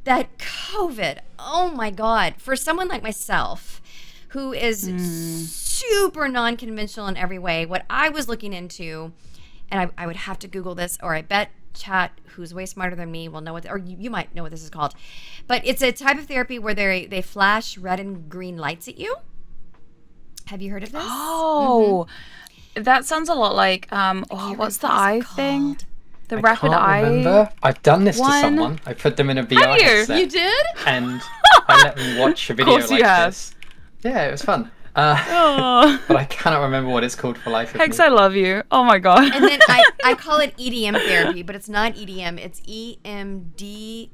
that COVID, oh my God, for someone like myself who is super non-conventional in every way, what I was looking into, and I would have to Google this, or I bet chat, who's way smarter than me, will know what, or you might know what this is called. But it's a type of therapy where they flash red and green lights at you. Have you heard of this? Oh, that sounds a lot like what's the eye thing? The rapid eye. Remember. I've done this to one. someone. I put them in a VR Have you? headset. You did? And I let them watch a video course you like have. this. Yeah, it was fun. Oh, But I cannot remember what it's called for life. Hex, I love you. Oh my God. And then I call it EDM therapy, but it's not EDM. It's EMDR,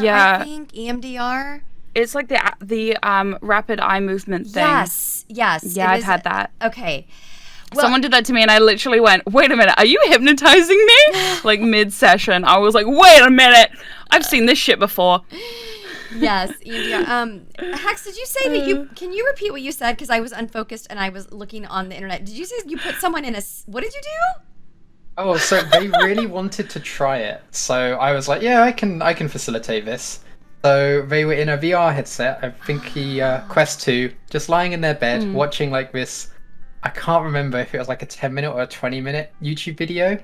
Yeah. I think. EMDR. It's like the rapid eye movement thing. Yes. Yeah, I've had that. Okay. Someone did that to me and I literally went, wait a minute, are you hypnotizing me? Like mid-session. I was like, wait a minute. I've seen this shit before. Yes, EMDR. Hex, did you say that can you repeat what you said? Because I was unfocused and I was looking on the internet. Did you say you put someone in what did you do? Oh, so they really wanted to try it. So I was like, yeah, I can facilitate this. So they were in a VR headset, I think Quest 2, just lying in their bed, watching like this, I can't remember if it was like a 10-minute or a 20-minute YouTube video.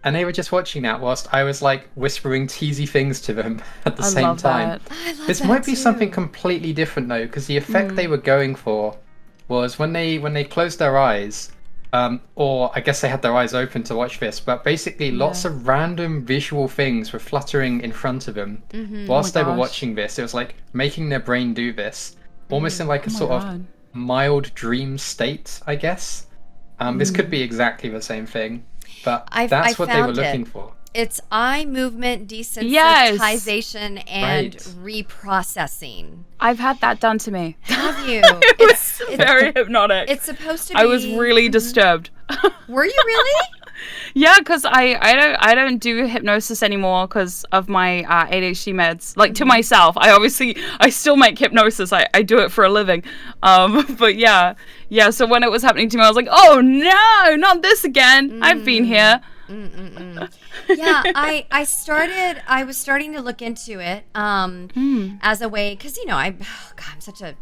And they were just watching that whilst I was like whispering teasy things to them at the same time. This might be something completely different though, because the effect they were going for was when they closed their eyes, or I guess they had their eyes open to watch this, but basically lots of random visual things were fluttering in front of them whilst they were watching this. It was like making their brain do this, almost in like a sort of mild dream state, I guess. This could be exactly the same thing, but that's what they were looking for. It's eye movement desensitization and reprocessing. I've had that done to me. Have you? It's very hypnotic. It's supposed to be. I was really disturbed. Were you really? Yeah, because I don't do hypnosis anymore because of my ADHD meds. Like to myself, I still make hypnosis. I do it for a living. But yeah. So when it was happening to me, I was like, oh no, not this again. I've been here. Yeah, I was starting to look into it as a way, because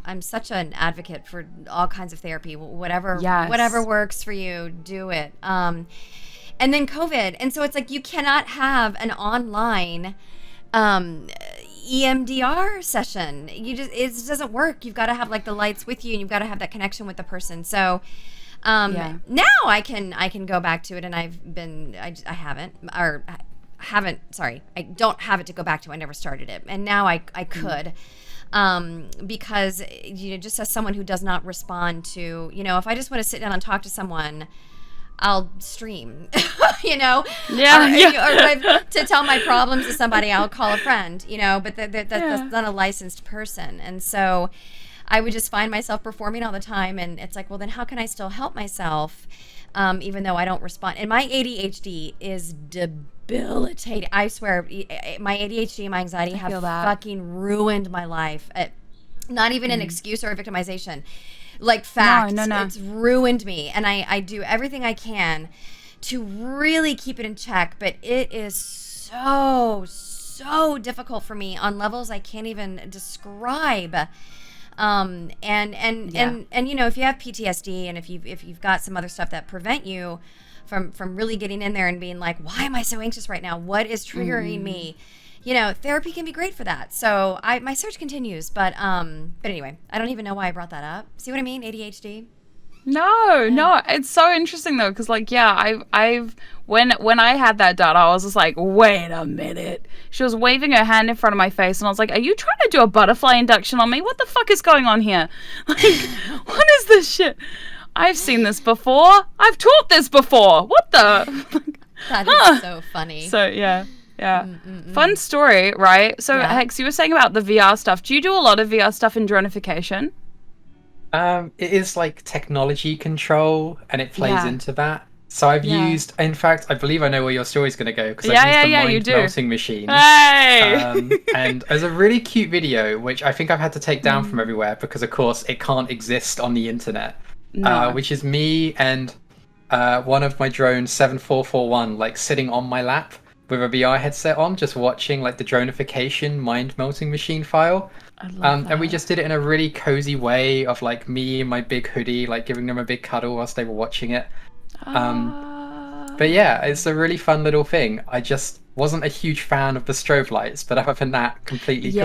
I'm such an advocate for all kinds of therapy. Whatever works for you, do it. And then COVID, and so it's like you cannot have an online EMDR session. It just doesn't work. You've got to have like the lights with you, and you've got to have that connection with the person. So now I can go back to it, and I don't have it to go back to. I never started it, and now I could. Because just as someone who does not respond to, if I just want to sit down and talk to someone, I'll stream, or to tell my problems to somebody, I'll call a friend, but that's not a licensed person. And so I would just find myself performing all the time. And it's like, well, then how can I still help myself, even though I don't respond? And my ADHD is debilitating. I swear, my ADHD and my anxiety have faking ruined my life. Not even an excuse or a victimization. Like fact, No. It's ruined me, and I do everything I can to really keep it in check, but it is so difficult for me on levels I can't even describe. And if you have PTSD, and if you've got some other stuff that prevent you from really getting in there and being like, why am I so anxious right now? What is triggering me? Therapy can be great for that. So my search continues, but anyway, I don't even know why I brought that up. See what I mean? ADHD. No, it's so interesting though, because I've when I had that done, I was just like, wait a minute. She was waving her hand in front of my face, and I was like, are you trying to do a butterfly induction on me? What the fuck is going on here? Like, what is this shit? I've seen this before. I've taught this before. What the? That is so funny. So yeah. Fun story, right? So Hex, you were saying about the VR stuff. Do you do a lot of VR stuff in Dronification? It is like technology control, and it plays into that. So I've used, in fact, I believe I know where your story's going to go, because I've used the mind melting machine. Hey! And there's a really cute video, which I think I've had to take down from everywhere, because of course it can't exist on the internet. Which is me and one of my drones, 7441, like sitting on my lap with a VR headset on, just watching like the Dronification mind melting machine file. And we just did it in a really cozy way of like me in my big hoodie, like giving them a big cuddle whilst they were watching it. But yeah, it's a really fun little thing. I just wasn't a huge fan of the strobe lights, but other than that, completely cool.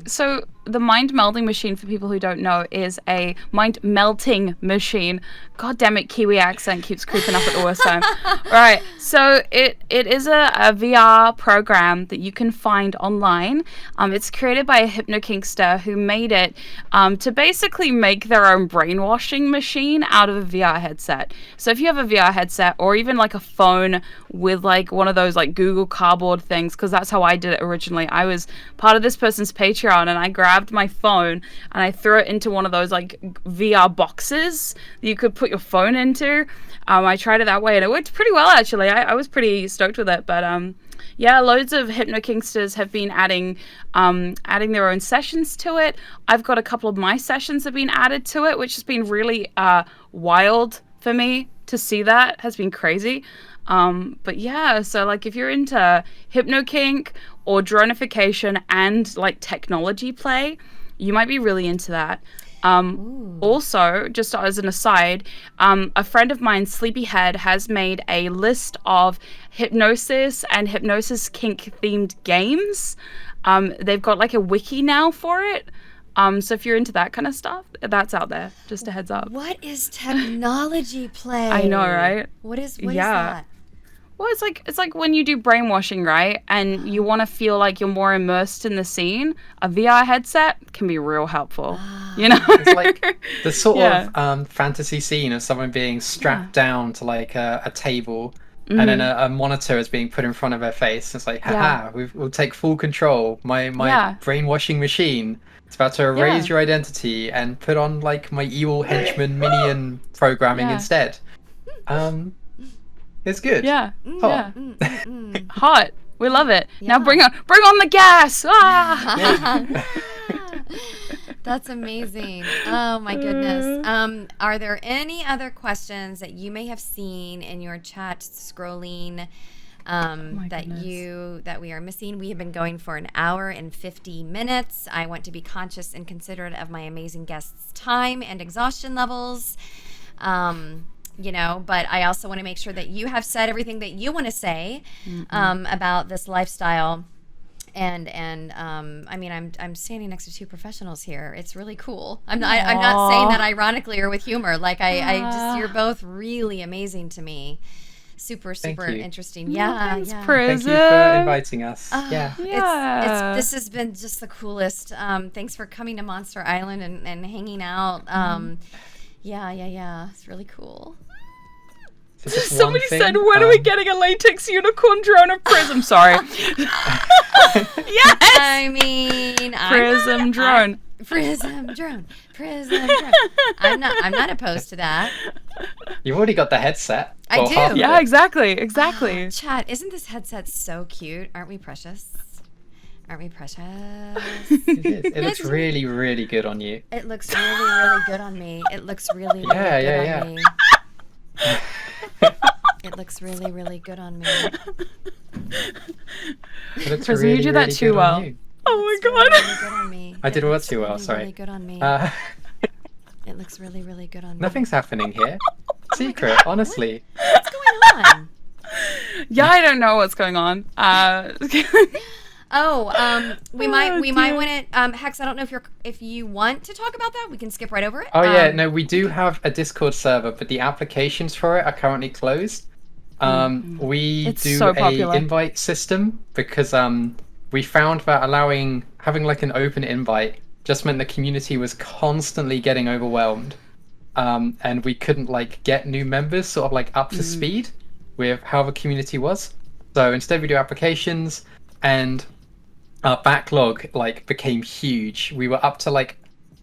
So the mind melding machine, for people who don't know, is a mind melting machine. God damn it, Kiwi accent keeps creeping up at the worst time. Right, so it is a VR program that you can find online. It's created by a hypno-kinkster who made it to basically make their own brainwashing machine out of a VR headset. So if you have a VR headset, or even like a phone with like one of those like Google Cardboard things, because that's how I did it originally. I was part of this person's Patreon, and I grabbed my phone and I threw it into one of those like VR boxes that you could put your phone into. I tried it that way, and it worked pretty well actually. I was pretty stoked with it, but yeah, loads of hypno-kinksters have been adding their own sessions to it. I've got a couple of my sessions have been added to it, which has been really wild for me to see. That has been crazy. But yeah, so like if you're into hypno-kink or dronification and like technology play, you might be really into that. Also, just as an aside, a friend of mine, Sleepyhead, has made a list of hypnosis and hypnosis kink themed games. They've got like a wiki now for it. So if you're into that kind of stuff, that's out there. Just a heads up. What is technology play? I know, right? What is that? Well, it's like when you do brainwashing, right? And you want to feel like you're more immersed in the scene. A VR headset can be real helpful. You know, it's like the sort of fantasy scene of someone being strapped down to like a table, and then a monitor is being put in front of their face. It's like, haha, we'll take full control. My brainwashing machine. It's about to erase your identity and put on like my evil henchman minion programming instead. It's good. Yeah. Hot. Hot. We love it. Now bring on the gas. That's amazing. Oh my goodness. Are there any other questions that you may have seen in your chat scrolling that we are missing? We have been going for an hour and 50 minutes. I want to be conscious and considerate of my amazing guests' time and exhaustion levels. You know, but I also want to make sure that you have said everything that you want to say about this lifestyle. And I mean, I'm standing next to two professionals here. It's really cool. I'm not saying that ironically or with humor. Like I just, you're both really amazing to me. Super interesting. Thanks, yeah. Prism. Thank you for inviting us. This has been just the coolest. Thanks for coming to Monster Island and hanging out. Yeah. It's really cool. Somebody said, when are we getting a latex unicorn drone of Prism? Sorry. Yes! I mean, Prism drone. Prism drone. I'm not opposed to that. You've already got the headset. I do. Yeah, exactly. Chat, isn't this headset so cute? Aren't we precious? It is. It looks really, really good on you. It looks really, really good on me. It looks really, really good on me. It looks really, really good on me. It looks Prism, really, you do that really too good well. on you. Oh my god. Really good on me. I did what too well, really, sorry. Really good on me. It looks really, really good on me. Nothing's happening here. Secret, honestly. What's going on? Yeah, I don't know what's going on. We might want to. Hex, I don't know if you want to talk about that. We can skip right over it. Oh yeah, no, we do have a Discord server, but the applications for it are currently closed. We It's do so a popular. invite system because we found that having like an open invite just meant the community was constantly getting overwhelmed. And we couldn't like get new members sort of like up to speed with how the community was. So instead we do applications, and our backlog like became huge. We were up to like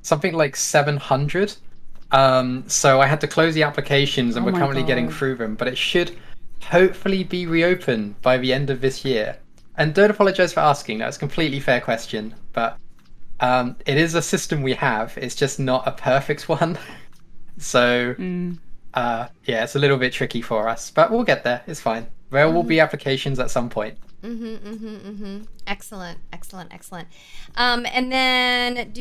something like 700. So I had to close the applications, and Oh we're my currently getting God. through them, but it should hopefully be reopened by the end of this year. And don't apologize for asking, that's a completely fair question, but it is a system we have. It's just not a perfect one. So yeah, it's a little bit tricky for us, but we'll get there. It's fine. There will be applications at some point. Excellent, excellent, excellent. And then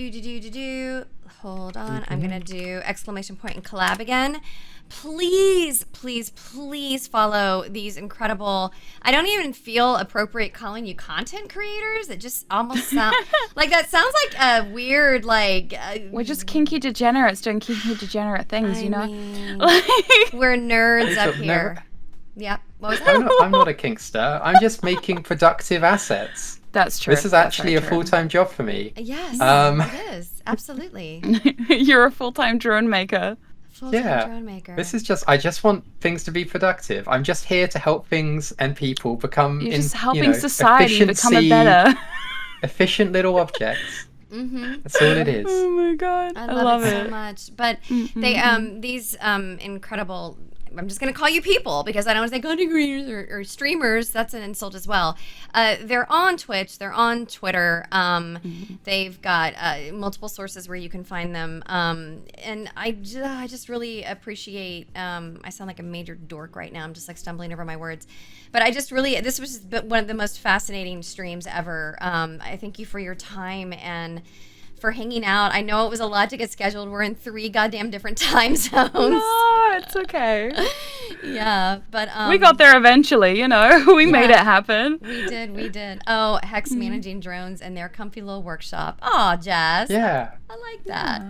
hold on, I'm gonna do exclamation point and collab again. Please, please, please follow these incredible. I don't even feel appropriate calling you content creators. It just almost sounds like that sounds like a weird like. We're just kinky degenerates doing kinky degenerate things, you know? mean, Like, we're nerds up I've here. never- Yep. What was that? I'm not a kinkster. I'm just making productive assets. that's true. This is That's actually very a true. full-time job for me. Yes, Um, it is absolutely. You're a full-time drone maker. Full-time Yeah. drone maker. I just want things to be productive. I'm just here to help things and people become You're just helping society become a efficiency- better. efficient little objects. That's all it is. Oh my God. I I love, love it so it. much. But they these incredible, I'm just gonna call you people because I don't want to say content creators or streamers. That's an insult as well. They're on Twitch. They're on Twitter. They've got multiple sources where you can find them. And I just really appreciate. I sound like a major dork right now. I'm just like stumbling over my words. But I just really, this was one of the most fascinating streams ever. I thank you for your time and for hanging out. I know it was a lot to get scheduled. We're in 3 goddamn different time zones. No, it's okay. Yeah, but We got there eventually, you know. We made it happen. We did. Oh, Hex managing drones and their comfy little workshop. Oh, Jazz. Yeah. I like that.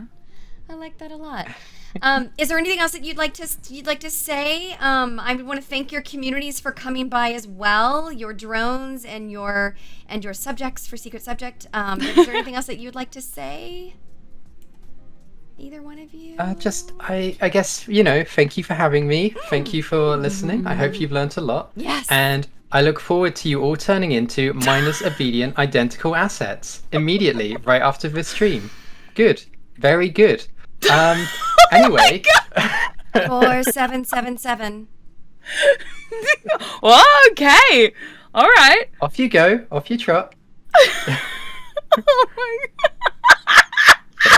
I like that a lot. Is there anything else that you'd like to say? I want to thank your communities for coming by as well. Your drones and your subjects for Secret Subject. Is there anything else that you'd like to say? Either one of you? I guess, thank you for having me. Thank you for listening. I hope you've learned a lot. Yes. And I look forward to you all turning into minus obedient identical assets immediately, right after this stream. Good. Very good. Anyway. 4777. Well, okay. All right. Off you go. Off you trot. Oh my God.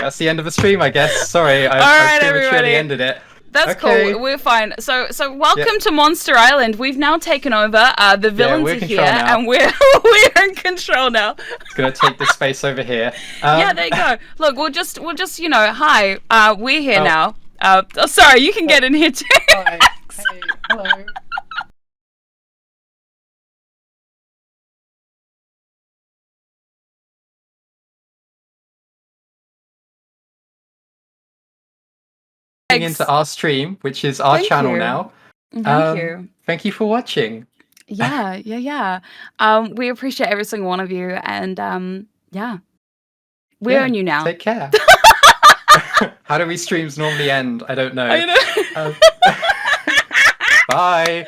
That's the end of the stream, I guess. Sorry, I right, prematurely everybody. ended it. That's Okay. cool. We're fine. So welcome to Monster Island. We've now taken over. The villains we're are in here, control now. and we're in control now. Gonna take this space over here. Yeah, there you go. Look, we'll just hi. We're here Oh. now. Sorry, you can get in here too. Hi. Hey, hello. Into our stream, which is our Thank channel you. now. Thank you. Thank you for watching. Yeah. We appreciate every single one of you, and yeah, we Yeah, own you now. Take care. How do these streams normally end? I don't know. I know. Bye.